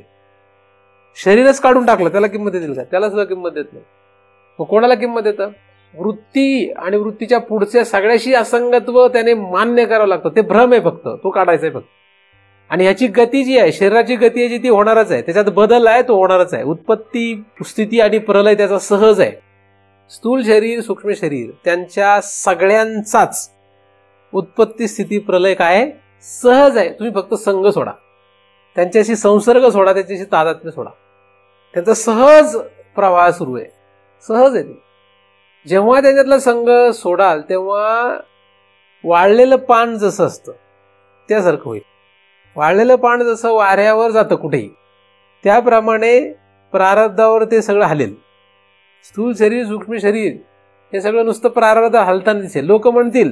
शरीरच काढून टाकलं त्याला किंमत देतील का? त्याला सुद्धा किंमत देत नाही. मग कोणाला किंमत देतं? वृत्ती आणि वृत्तीच्या पुढच्या सगळ्याशी असंगत्व त्याने मान्य करावं लागतं. ते भ्रम आहे फक्त, तो काढायचा आहे फक्त. आणि ह्याची गती जी आहे, शरीराची गती आहे जी, ती होणारच आहे. त्याच्यात बदल आहे, तो होणारच आहे. उत्पत्ती, स्थिती आणि प्रलय त्याचा सहज आहे. स्थूल शरीर, सूक्ष्म शरीर, त्यांच्या सगळ्यांचाच उत्पत्ती, स्थिती, प्रलय काय सहज आहे. तुम्ही फक्त संग सोडा, त्यांच्याशी संसर्ग सोडा, त्यांच्याशी तादात्म्य सोडा. त्यांचा सहज प्रवाह सुरू आहे, सहज आहे. जेव्हा त्याच्यातला संग सोडाल तेव्हा वाळलेलं पान जसं असतं त्यासारखं होईल. वाळलेलं पान जसं वाऱ्यावर जातं कुठेही, त्याप्रमाणे प्रारब्धावर ते सगळं हलेल. स्थूल शरीर, सूक्ष्म शरीर हे सगळं नुसतं प्रारब्ध हलताना दिसेल. लोक म्हणतील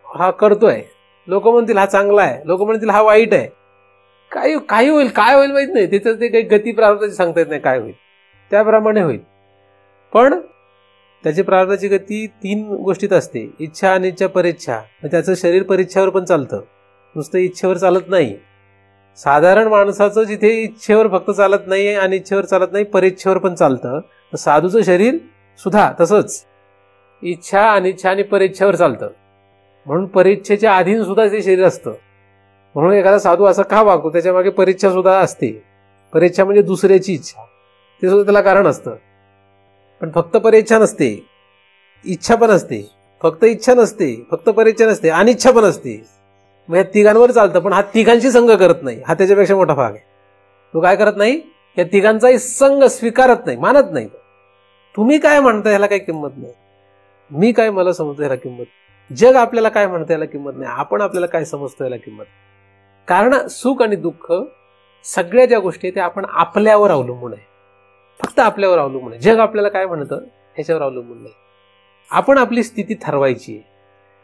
हा करतोय, लोक म्हणतील हा चांगला आहे, लोक म्हणतील हा वाईट आहे. काही होईल, काय होईल माहित नाही. त्याचं ते काही गती प्रारब्धाची सांगता येत नाही काय होईल, त्याप्रमाणे होईल. पण त्याची प्रारब्धाची गती 3 गोष्टीत असते: इच्छा, अनिच्छा, परेच्छा. त्याचं शरीर परीच्छेवर पण चालतं, नुसतं इच्छेवर चालत नाही. साधारण माणसाचं जिथे इच्छेवर फक्त चालत नाही, अनिच्छेवर चालत नाही, परेच्छेवर पण चालतं. तर साधूचं शरीर सुद्धा तसंच इच्छा, अनिच्छा आणि परेच्छेवर चालतं. म्हणून परीच्छेच्या अधीन सुद्धा ते शरीर असतं. म्हणून एखादा साधू असा का वागतो, त्याच्या मागे परीच्छा सुद्धा असते. परीच्छा म्हणजे दुसऱ्याची इच्छा, ते सुद्धा त्याला कारण असतं. पण फक्त परीच्छा नसते, इच्छा पण असते. फक्त इच्छा नसते, फक्त परीच्छा नसते, अनिच्छा पण असते. मग या तिघांवर चालतं. पण हा तिघांशी संग करत नाही, हा त्याच्यापेक्षा मोठा भाग आहे. तो काय करत नाही? या तिघांचाही संग स्वीकारत नाही, मानत नाही. तुम्ही काय म्हणता ह्याला काही किंमत नाही. मी काय, मला समजतो ह्याला किंमत. जग आपल्याला काय म्हणतं याला किंमत नाही. आपण आपल्याला काय समजतो याला किंमत. कारण सुख आणि दुःख सगळ्या ज्या गोष्टी आहेत त्या आपण आपल्यावर अवलंबून आहे, फक्त आपल्यावर अवलंबून आहे. जग आपल्याला काय म्हणतं ह्याच्यावर अवलंबून नाही. आपण आपली स्थिती ठरवायची आहे.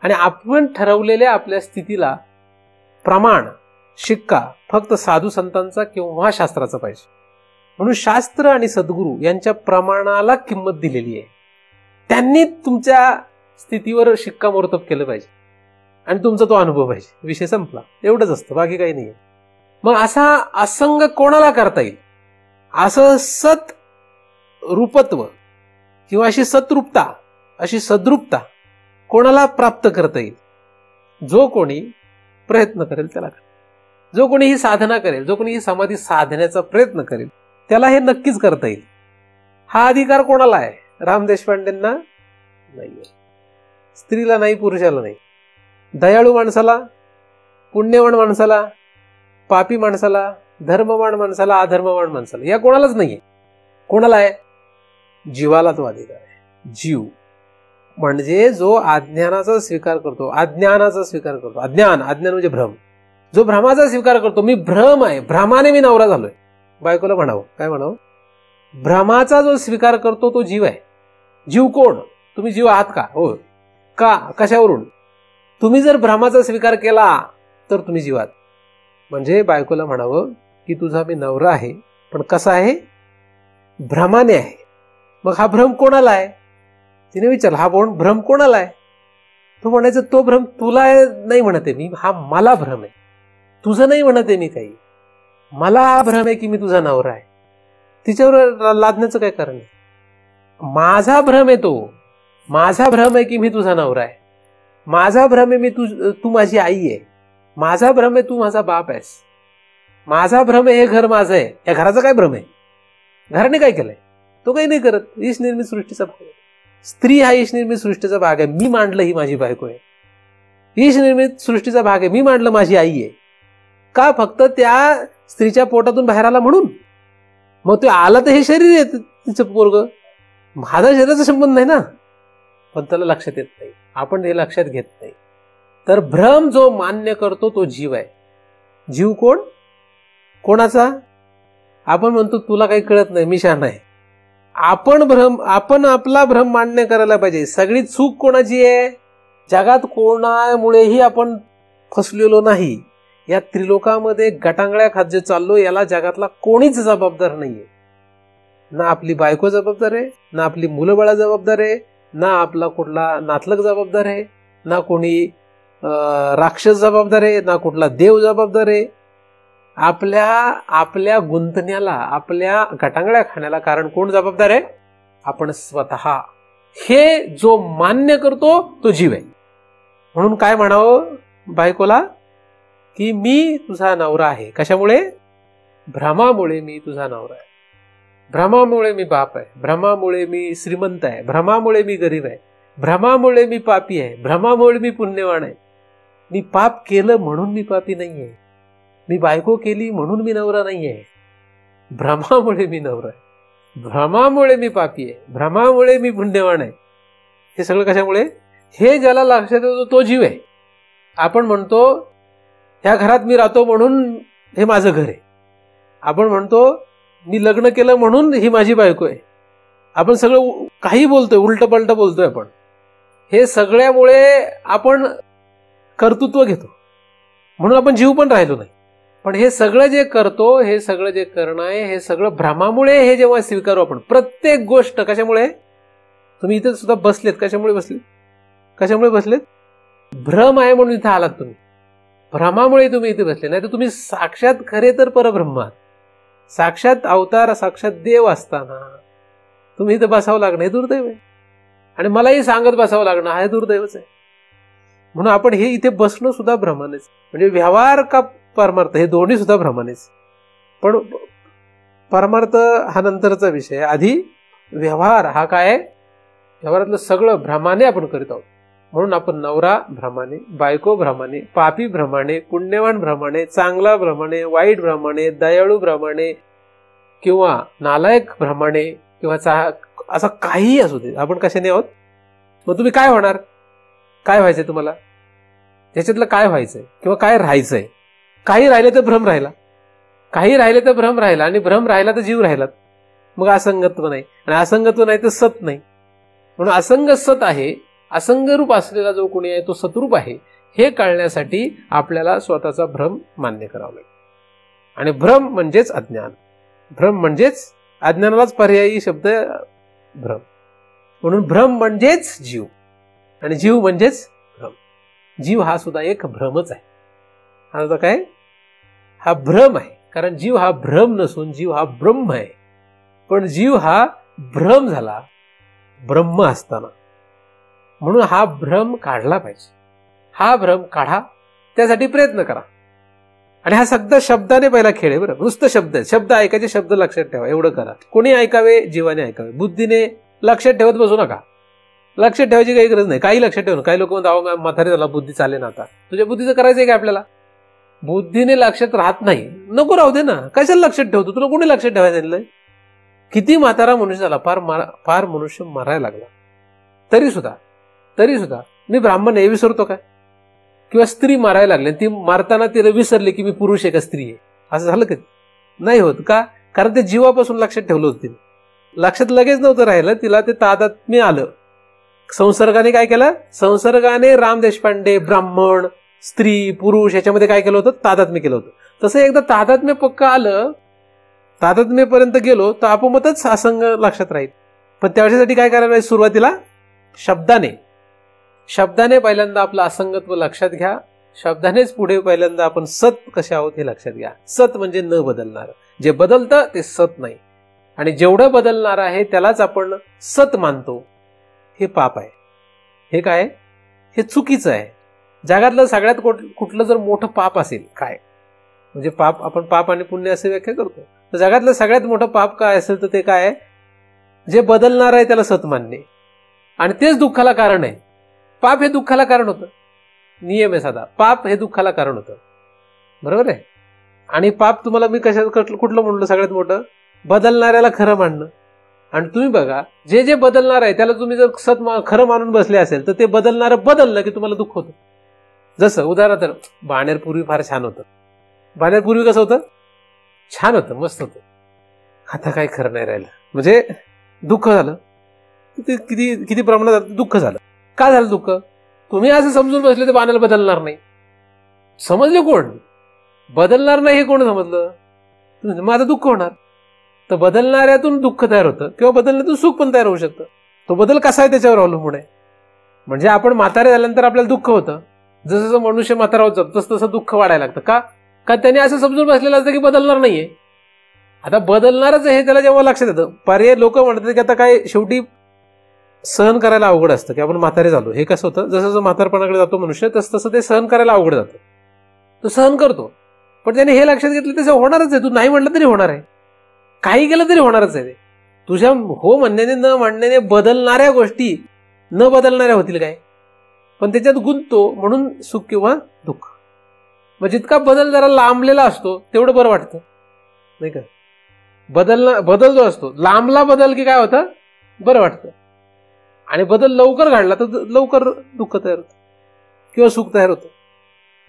आणि आपण ठरवलेल्या आपल्या स्थितीला प्रमाण, शिक्का फक्त साधू संतांचा किंवा शास्त्राचा पाहिजे. म्हणून शास्त्र आणि सद्गुरू यांच्या प्रमाणाला किंमत दिलेली आहे. त्यांनी तुमच्या स्थितीवर शिक्कामोर्तब केलं पाहिजे आणि तुमचा तो अनुभव पाहिजे. विषय संपला. एवढंच असतं, बाकी काही नाही. मग असा असंग कोणाला करता येईल? असं सत रूपत्व किंवा अशी सतरूपता, अशी सद्रूपता कोणाला प्राप्त करता येईल? जो कोणी प्रयत्न करेल त्याला. जो कोणी ही साधना करेल, जो कोणी ही समाधी साधण्याचा प्रयत्न करेल त्याला हे नक्कीच करता येईल. हा अधिकार कोणाला आहे? राम देशपांडेंना नाही, स्त्रीला नाही, पुरुषाला नाही, दयाळू माणसाला, पुण्यवान माणसाला, पापी माणसाला, धर्मवान माणसाला, अधर्मवान माणसाला, या कोणालाच नाहीये. कोणाला आहे? जीवाला तो अधिकार आहे. जीव म्हणजे जो अज्ञानाचा स्वीकार करतो, अज्ञानाचा स्वीकार करतो. अज्ञान म्हणजे भ्रम. जो भ्रमाचा स्वीकार करतो, मी भ्रम आहे, भ्रमाने मी नवरा झालोय. बायकोला म्हणावं, काय म्हणावं? भ्रमाचा जो स्वीकार करतो तो जीव आहे. जीव कोण? तुम्ही जीव आहात का? हो. का? कशावरून? तुम्ही जर भ्रमाचा स्वीकार केला तर तुम्ही जीव आहात. म्हणजे बायकोला म्हणावं की तुझा मी नवरा आहे, पण कसा आहे? भ्रमाने आहे. मग हा भ्रम कोणाला आहे? तिने विचारलं, हा भ्रम कोणाला आहे? तो म्हणायचं, तो भ्रम तुला नाही म्हणते मी, हा मला भ्रम आहे. तुझं नाही म्हणते मी काही, मला हा भ्रम आहे की मी तुझा नवरा आहे. तिच्यावर लादण्याचं काय कारण आहे? माझा भ्रम आहे तो, माझा भ्रम आहे की मी तुझा नवरा आहे. माझा भ्रम आहे तू माझी आई आहे. माझा भ्रम आहे तू माझा बाप आहेस. माझा भ्रम आहे हे घर माझं आहे. या घराचा काय भ्रम आहे? घराने काय केलंय? तो काही नाही करत. ईश निर्मित सृष्टीचा भाग आहे. स्त्री हा ईश निर्मित सृष्टीचा भाग आहे. मी मांडलं ही माझी बायको आहे. ईश निर्मित सृष्टीचा भाग आहे. मी मांडलं माझी आई आहे. का? फक्त त्या स्त्रीच्या पोटातून बाहेर आला म्हणून. मग तो आला तर हे शरीर आहे तिचं पोरग, माझा शरीराचा संबंध नाही ना. पण त्याला लक्षात येत नाही, आपण हे लक्षात घेत नाही. तर भ्रम जो मान्य करतो तो जीव आहे. जीव कोण? कोणाचा? आपण म्हणतो तुला काही कळत नाही, मी शहाणा आहे. आपण आपला भ्रम मान्य करायला पाहिजे. सगळी चूक कोणाची आहे? जगात कोणामुळेही आपण फसलेलो नाही. या त्रिलोकामध्ये गटांगळ्या खात जे चाललो याला जगातला कोणीच जबाबदार नाहीये. ना आपली बायको जबाबदार आहे, ना आपली मुलं बाळा जबाबदार आहे, ना आपला कुठला नातलग जबाबदार आहे, ना कोणी राक्षस जबाबदार आहे, ना कुठला देव जबाबदार आहे. आपल्या गुंतण्याला, आपल्या गटांगळ्या खाण्याला कारण कोण जबाबदार आहे? आपण स्वतः. हे जो मान्य करतो तो जीव आहे. म्हणून काय म्हणावं बायकोला की मी तुझा नवरा आहे. कशामुळे? भ्रमामुळे मी तुझा नवरा आहे. भ्रमामुळे मी बाप आहे. भ्रमामुळे मी श्रीमंत आहे. भ्रमामुळे मी गरीब आहे. भ्रमामुळे मी पापी आहे. भ्रमामुळे मी पुण्यवान आहे. मी पाप केलं म्हणून मी पापी नाहीये. मी बायको केली म्हणून मी नवरा नाहीये. भ्रमामुळे मी नवरा आहे. भ्रमामुळे मी पापी आहे. भ्रमामुळे मी पुण्यवान आहे. हे सगळं कशामुळे? हे ज्याला लक्षात येतो तो जीव आहे. आपण म्हणतो ह्या घरात मी राहतो म्हणून हे माझं घर आहे. आपण म्हणतो मी लग्न केलं म्हणून ही माझी बायको आहे. आपण सगळं काही बोलतोय, उलट पलट बोलतोय आपण. हे सगळ्यामुळे आपण कर्तृत्व घेतो, म्हणून आपण जीव पण राहिलो नाही. पण हे सगळं जे करतो, हे सगळं जे करणं आहे, हे सगळं भ्रमामुळे. हे जेव्हा स्वीकारू आपण प्रत्येक गोष्ट, कशामुळे? तुम्ही इथे सुद्धा बसलेत, कशामुळे बसलेत? कशामुळे बसलेत? भ्रम आहे म्हणून इथे आलात तुम्ही. भ्रमामुळे तुम्ही इथे बसले. नाही तर तुम्ही साक्षात खरे तर परब्रह्म आहात. साक्षात अवतार, साक्षात देव असताना तुम्ही इथे बसावं लागणं हे दुर्दैव आहे. आणि मलाही सांगत बसावं लागणं हे दुर्दैवच आहे. म्हणून आपण हे इथे बसणं सुद्धा भ्रमानेच. म्हणजे व्यवहार का परमार्थ हे दोन्ही सुद्धा भ्रमानेच. पण परमार्थ हा नंतरचा विषय. आधी व्यवहार हा काय? व्यवहारातलं सगळं भ्रमाने आपण करीत आहोत. म्हणून आपण नवरा भ्रमाने, बायको भ्रमाने, पापी भ्रमाने, पुण्यवान भ्रमाने, चांगला भ्रमाने, वाईट भ्रमाने, दयाळू भ्रमाने किंवा नालायक भ्रमाने किंवा असं काहीही असू दे, आपण कशाने आहोत. मग तुम्ही काय होणार? काय व्हायचंय तुम्हाला? त्याच्यातलं काय व्हायचंय किंवा काय राहायचंय? काही राहिले तर भ्रम राहिला, काही राहिले तर भ्रम राहिला, आणि भ्रम राहिला तर जीव राहिला. मग असंगत्व नाही, आणि असंगत्व नाही तर सत नाही. म्हणून असंग सत आहे. असंग रूप असलेला जो कोणी आहे तो सतरूप आहे हे कळण्यासाठी आपल्याला स्वतःचा भ्रम मान्य करावा लागेल. आणि भ्रम म्हणजेच अज्ञान. भ्रम म्हणजेच अज्ञानालाच पर्यायी शब्द भ्रम. म्हणून भ्रम म्हणजेच जीव, आणि जीव म्हणजेच भ्रम. जीव हा सुद्धा एक भ्रमच आहे. हा सुद्धा काय? हा भ्रम आहे. कारण जीव हा भ्रम नसून जीव हा ब्रह्म आहे. पण जीव हा भ्रम झाला ब्रह्म असताना. म्हणून हा भ्रम काढला पाहिजे. हा भ्रम काढा, त्यासाठी प्रयत्न करा. आणि हा सगळं शब्दाने पहिला खेळ आहे. बरं, नुसतं शब्द ऐकायचे, शब्द लक्षात ठेवा, एवढं करा. कोणी ऐकावे? जीवाने ऐकावे. बुद्धीने लक्षात ठेवत बसू नका. लक्षात ठेवायची काही गरज नाही. काही लक्षात ठेवून काही लोक म्हणतात म्हातारे झाला, बुद्धी चाले ना. आता तुझ्या बुद्धीचं करायचंय का आपल्याला? बुद्धीने लक्षात राहत नाही, नको राहू दे ना. कशाला लक्षात ठेवतो? तुला कोणी लक्षात ठेवायचं सांगितलंय? किती म्हातारा मनुष्य झाला, फार मनुष्य मरायला लागला, तरी सुद्धा मी ब्राह्मण हे विसरतो काय? किंवा स्त्री मारायला लागली, ती मारताना तिला विसरले की मी पुरुष आहे का स्त्री आहे, असं झालं कधी? नाही होत. का? कारण ते जीवापासून लक्षात ठेवलं होतं तिने. लक्षात लगेच नव्हतं राहिलं, तिला ते तादात्म्य आलं. संसर्गाने काय केलं? संसर्गाने राम देशपांडे ब्राह्मण, स्त्री, पुरुष याच्यामध्ये काय केलं होतं? तादात्म्य केलं होतं. तसं एकदा तादात्म्य पक्क आलं तादात्म्यपर्यंत गेलो तर आपोआपच असंग लक्षात राहील. पण त्यासाठी काय करायला पाहिजे? सुरुवातीला शब्दाने पहिल्यांदा आपलं असंगत्व लक्षात घ्या. शब्दानेच पुढे पहिल्यांदा आपण सत कसे आहोत हे लक्षात घ्या. सत म्हणजे न बदलणार. जे बदलतं ते सत नाही, आणि जेवढं बदलणार आहे त्यालाच आपण सत मानतो. हे पाप आहे. हे काय? हे चुकीचं आहे. जगातलं सगळ्यात कुठलं जर मोठं पाप असेल, काय म्हणजे पाप, आपण पाप आणि पुण्य असे व्याख्या करतो, तर जगातलं सगळ्यात मोठं पाप काय असेल तर ते काय आहे? जे बदलणार आहे त्याला सत मानणे, आणि तेच दुःखाला कारण आहे. पाप हे दुःखाला कारण होतं. नियम आहे साधा. पाप हे दुःखाला कारण होतं. बरोबर आहे. आणि पाप तुम्हाला मी कुठलं म्हणलं? सगळ्यात मोठं बदलणाऱ्याला खरं मानणं. आणि तुम्ही बघा, जे जे बदलणार आहे त्याला तुम्ही जर खरं मानून बसले असेल तर ते बदलणारं बदललं की तुम्हाला दुःख होतं. जसं उदाहरण, बाणेरपूर्वी फार छान होतं. बाणेरपूर्वी कसं होतं? छान होतं, मस्त होतं. आता काही खरं नाही राहिलं, म्हणजे दुःख झालं. किती प्रमाणात दुःख झालं. का झालं दुःख? तुम्ही असं समजून बसले तर बाणाला बदलणार नाही. समजले कोण? बदलणार नाही हे कोण समजलं? मग आता दुःख होणार. तर बदलणाऱ्यातून दुःख तयार होतं किंवा बदलण्यातून सुख पण तयार होऊ शकतं. तो बदल कसा आहे त्याच्यावर अवलंबून आहे. म्हणजे आपण म्हातारे झाल्यानंतर आपल्याला दुःख होतं. जसं जसं मनुष्य म्हातारा होत जातो तसं तसं दुःख वाढायला लागतं. का त्याने असं समजून बसलेलं असतं की बदलणार नाहीये. आता बदलणारच आहे त्याला जेव्हा लक्षात येतं. पर्याय लोक म्हणतात की आता काय, शेवटी सहन करायला अवघड असतं की आपण म्हातारे झालो. हे कसं होतं? जसं जसं म्हातारपणाकडे जातो मनुष्य तसं तसं ते सहन करायला अवघड जातं. तो सहन करतो, पण त्याने हे लक्षात घेतलं तसं होणारच आहे. तू नाही म्हटलं तरी होणार आहे, काही केलं तरी होणारच आहे. तुझ्या हो म्हणण्याने न म्हणण्याने बदलणाऱ्या गोष्टी न बदलणाऱ्या होतील काय? पण त्याच्यात गुंततो म्हणून सुख किंवा दुःख. मग जितका बदल जरा लांबलेला असतो तेवढं बरं वाटतं, नाही का? बदल जो असतो लांबला बदल की काय होतं? बरं वाटतं. आणि बदल लवकर घडला तर लवकर दुःख तयार होतं किंवा सुख तयार होतं.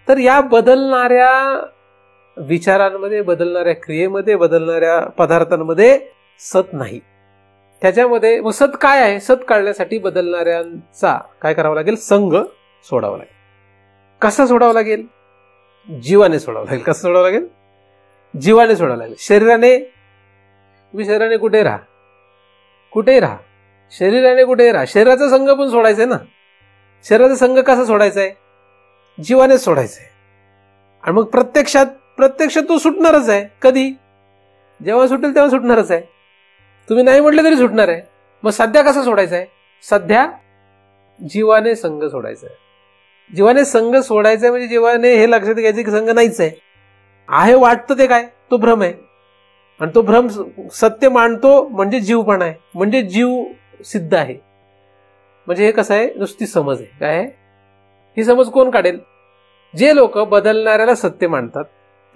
तर या बदलणाऱ्या विचारांमध्ये, बदलणाऱ्या क्रियेमध्ये, बदलणाऱ्या पदार्थांमध्ये सत नाही. त्याच्यामध्ये मग सत काय आहे? सत काढण्यासाठी बदलणाऱ्यांचा काय करावं लागेल? संग सोडावा लागेल. कसा सोडावा लागेल? जीवाने सोडावं लागेल. कसं सोडावं लागेल? जीवाने सोडावं लागेल. शरीराने कुठे राहा, कुठेही राहा, शरीराने कुठेही राहा. शरीराचा संग पण सोडायचा आहे ना. शरीराचा संग कसा सोडायचा आहे? जीवानेच सोडायचा आहे. आणि मग प्रत्यक्षात तो सुटणारच आहे. कधी? जेव्हा सुटेल तेव्हा सुटणारच आहे. तुम्ही नाही म्हटलं तरी सुटणार आहे. मग सध्या कसा सोडायचा आहे? सध्या जीवाने संग सोडायचा आहे. जीवाने संग सोडायचा आहे म्हणजे जीवाने हे लक्षात घ्यायचं की संग नाहीच आहे वाटतं ते काय? तो भ्रम आहे. आणि तो भ्रम सत्य मानतो म्हणजे जीवपणा आहे, म्हणजे जीव सिद्ध आहे. म्हणजे हे कसं आहे? नुसती समज आहे. काय आहे ही समज? कोण काढेल? जे लोक बदलणाऱ्याला सत्य मानतात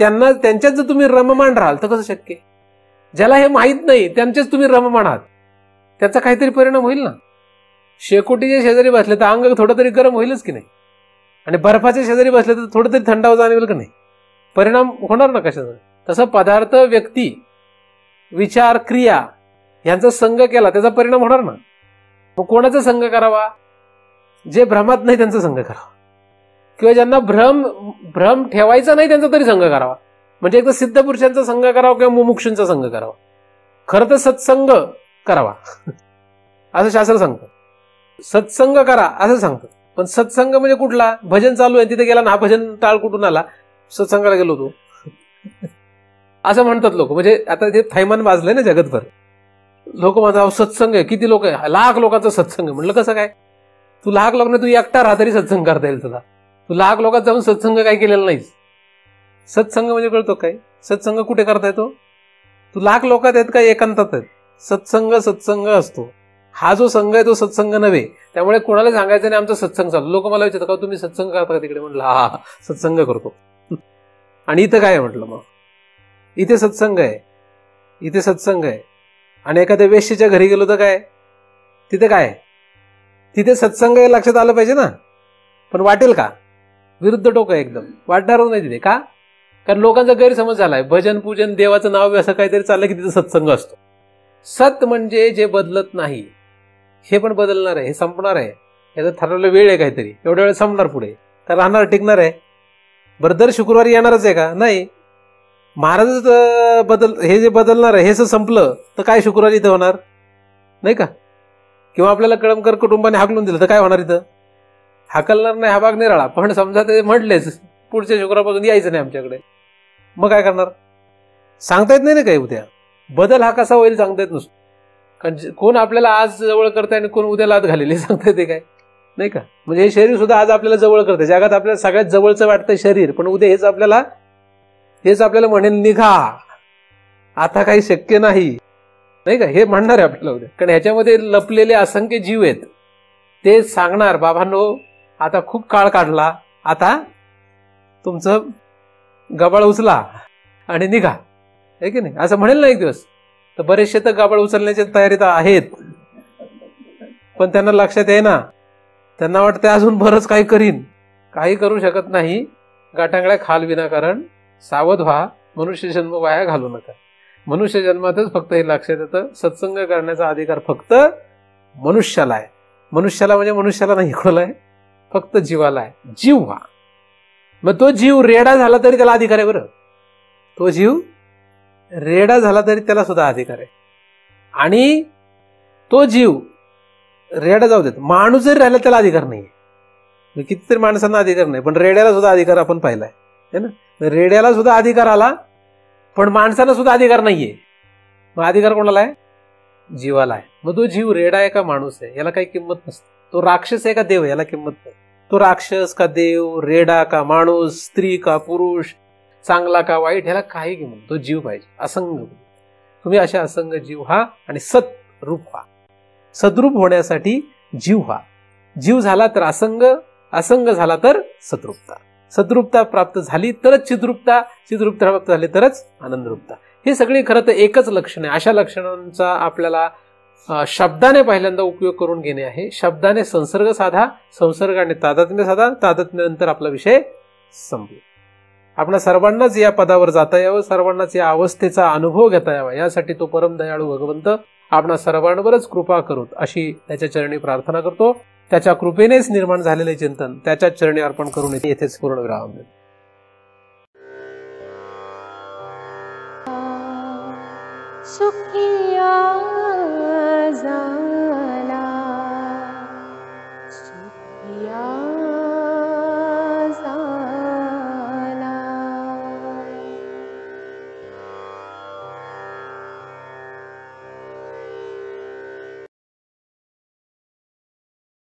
त्यांच्यात जर तुम्ही रममाण राहाल तर कसं शक्य? ज्याला हे माहीत नाही त्यांचेच तुम्ही रममाण आहात, त्याचा काहीतरी परिणाम होईल ना. शेकोटीच्या शेजारी बसले तर अंग थोडं तरी गरम होईलच की नाही, आणि बर्फाच्या शेजारी बसले तर थोडं तरी थंडावा जाणवेल का नाही? परिणाम होणार ना कशाचा? तसं पदार्थ, व्यक्ती, विचार, क्रिया यांचा संग केला त्याचा परिणाम होणार ना. मग कोणाचा संग करावा? जे भ्रमात नाही त्यांचा संग करावा, किंवा ज्यांना भ्रम ठेवायचा नाही त्यांचा तरी संग करावा. म्हणजे एकदा सिद्ध पुरुषांचा संग करावा किंवा मुमुक्षूंचा संग करावा. खरं तर सत्संग करावा असं शास्त्र सांगतं. सत्संग करा असं सांगतं. पण सत्संग म्हणजे कुठला? भजन चालू आहे तिथे गेला ना, हा भजन टाळ कुठून आला? सत्संगाला गेलो होतो असं म्हणतात लोक. म्हणजे आता ते थैमान वाजलंय ना जगतभर. लोक म्हणतात सत्संग आहे, किती लोक आहे? लाख लोकांचा सत्संग आहे. म्हणलं कसं काय? तू लाख लोकांना तू एकटा राहा तरी सत्संग करता येईल तुला. तू लाख लोकात जाऊन सत्संग काय केलेला नाहीस. सत्संग म्हणजे कळतो काय? सत्संग कुठे करता येतो? तू लाख लोकात आहेत का एकांतात आहेत? सत्संग असतो. हा जो संघ आहे तो सत्संग नव्हे. त्यामुळे कोणाला सांगायचं नाही आमचा सत्संग चालू. लोक मला विचारतात का तुम्ही सत्संग करता का तिकडे? म्हटलं हा सत्संग करतो. आणि इथं काय म्हटलं? मग इथे सत्संग आहे, आणि एखाद्या वेश्येच्या घरी गेलो तर काय? तिथे काय? तिथे सत्संग आहे लक्षात आलं पाहिजे ना. पण वाटेल का? विरुद्ध टोक एकदम वाटणारच नाही तिथे. का? कारण लोकांचा गैरसमज झालाय. भजन, पूजन, देवाचं नाव असं काहीतरी चाललं की तिथे सत्संग असतो. सत म्हणजे जे बदलत नाही. हे पण बदलणार आहे, हे संपणार आहे, याचा ठरवलेला वेळ आहे काहीतरी. एवढ्या वेळ संपणार, पुढे तर राहणार, टिकणार आहे. बरं दर शुक्रवारी येणारच आहे का? नाही. महाराजच बदल, हे जे बदलणार आहे हे जर संपलं तर काय शुक्रवारी इथं होणार नाही का? किंवा आपल्याला कळमकर कुटुंबाने हाकलून दिलं तर काय होणार इथं? हाकलणार नाही हा भाग निराळा, पण समजा ते म्हटलेच पुढच्या शुक्रवारपासून यायचं नाही आमच्याकडे, मग काय करणार? सांगता येत नाही ना काही. उद्या बदल हा कसा होईल सांगता येत नसतो. कारण कोण आपल्याला आज जवळ करते आणि कोण उद्या लात घालेली सांगता येते काय नाही का? म्हणजे हे शरीर सुद्धा आज आपल्याला जवळ करते. जगात आपल्याला सगळ्यात जवळचं वाटतं शरीर, पण उद्या हेच आपल्याला म्हणेल निघा, आता काही शक्य नाही नाही का? हे म्हणणार आहे आपल्याला उद्या. कारण ह्याच्यामध्ये लपलेले असंख्य जीव आहेत. ते सांगणार बाबांनो आता खूप काळ काढला, आता तुमचं गबाळ उचला आणि निघा, आहे की नाही? असं म्हणेल ना एक दिवस. तर बरेचसे तर गबाळ उचलण्याच्या तयारीत आहेत, पण त्यांना लक्षात आहे ना, त्यांना वाटतं अजून बरंच काही करीन, काही करू शकत नाही. गाठांगळ्या खाल विनाकारण सावध व्हा, मनुष्य जन्म वाया घालू नका. मनुष्य जन्मातच फक्त हे लक्षात येतं, सत्संग करण्याचा अधिकार फक्त मनुष्याला आहे. मनुष्याला म्हणजे मनुष्याला नाही, कोणाला आहे? फक्त जीवाला आहे. जीव व्हा. मग तो जीव रेडा झाला तरी त्याला अधिकार आहे. बरं, तो जीव रेडा झाला तरी त्याला सुद्धा अधिकार आहे. आणि तो जीव रेडा जाऊ देत, माणूस जरी राहिला त्याला अधिकार नाही. कितीतरी माणसांना अधिकार नाही, पण रेड्याला सुद्धा अधिकार आपण पाहिलाय है ना? रेड्याला सुद्धा अधिकार आला, पण माणसाला सुद्धा अधिकार नाहीये. मग अधिकार कोणाला आहे? जीवाला आहे. मग तो जीव रेडा आहे का माणूस आहे याला काही किंमत नसते. तो राक्षस आहे का देव याला किंमत नाही. तो राक्षस का देव, रेडा का माणूस, स्त्री का पुरुष, चांगला का वाईट, ह्याला काही किंमत. तो जीव पाहिजे, असंग. तुम्ही अशा असंग जीव व्हा आणि सतरूप व्हा. सद्रूप होण्यासाठी जीव व्हा. जीव झाला तर असंग, असंग झाला तर सद्रूपता. सद्रूपता प्राप्त झाली तरच चिद्रूपता, चिद्रूपता प्राप्त झाली तरच आनंदरूपता. हे सगळे खरं तर एकच लक्षण आहे. अशा लक्षणांचा आपल्याला शब्दाने पहिल्यांदा उपयोग करून घेणे आहे. शब्दाने संसर्ग साधा, संसर्गाने तादात्म्य साधा, तादात्म्यानंतर आपला विषय संपला. आपल्या सर्वांनाच या पदावर जाता यावं, सर्वांनाच या अवस्थेचा अनुभव घेता यावा, यासाठी तो परम दयाळू भगवंत आपणा सर्वांवरच कृपा करोत अशी त्याच्या चरणी प्रार्थना करतो. त्याच्या कृपेनेच निर्माण झालेले चिंतन त्याच्या चरणी अर्पण करून येथेच पूर्ण विराम देतो. सुखिया जा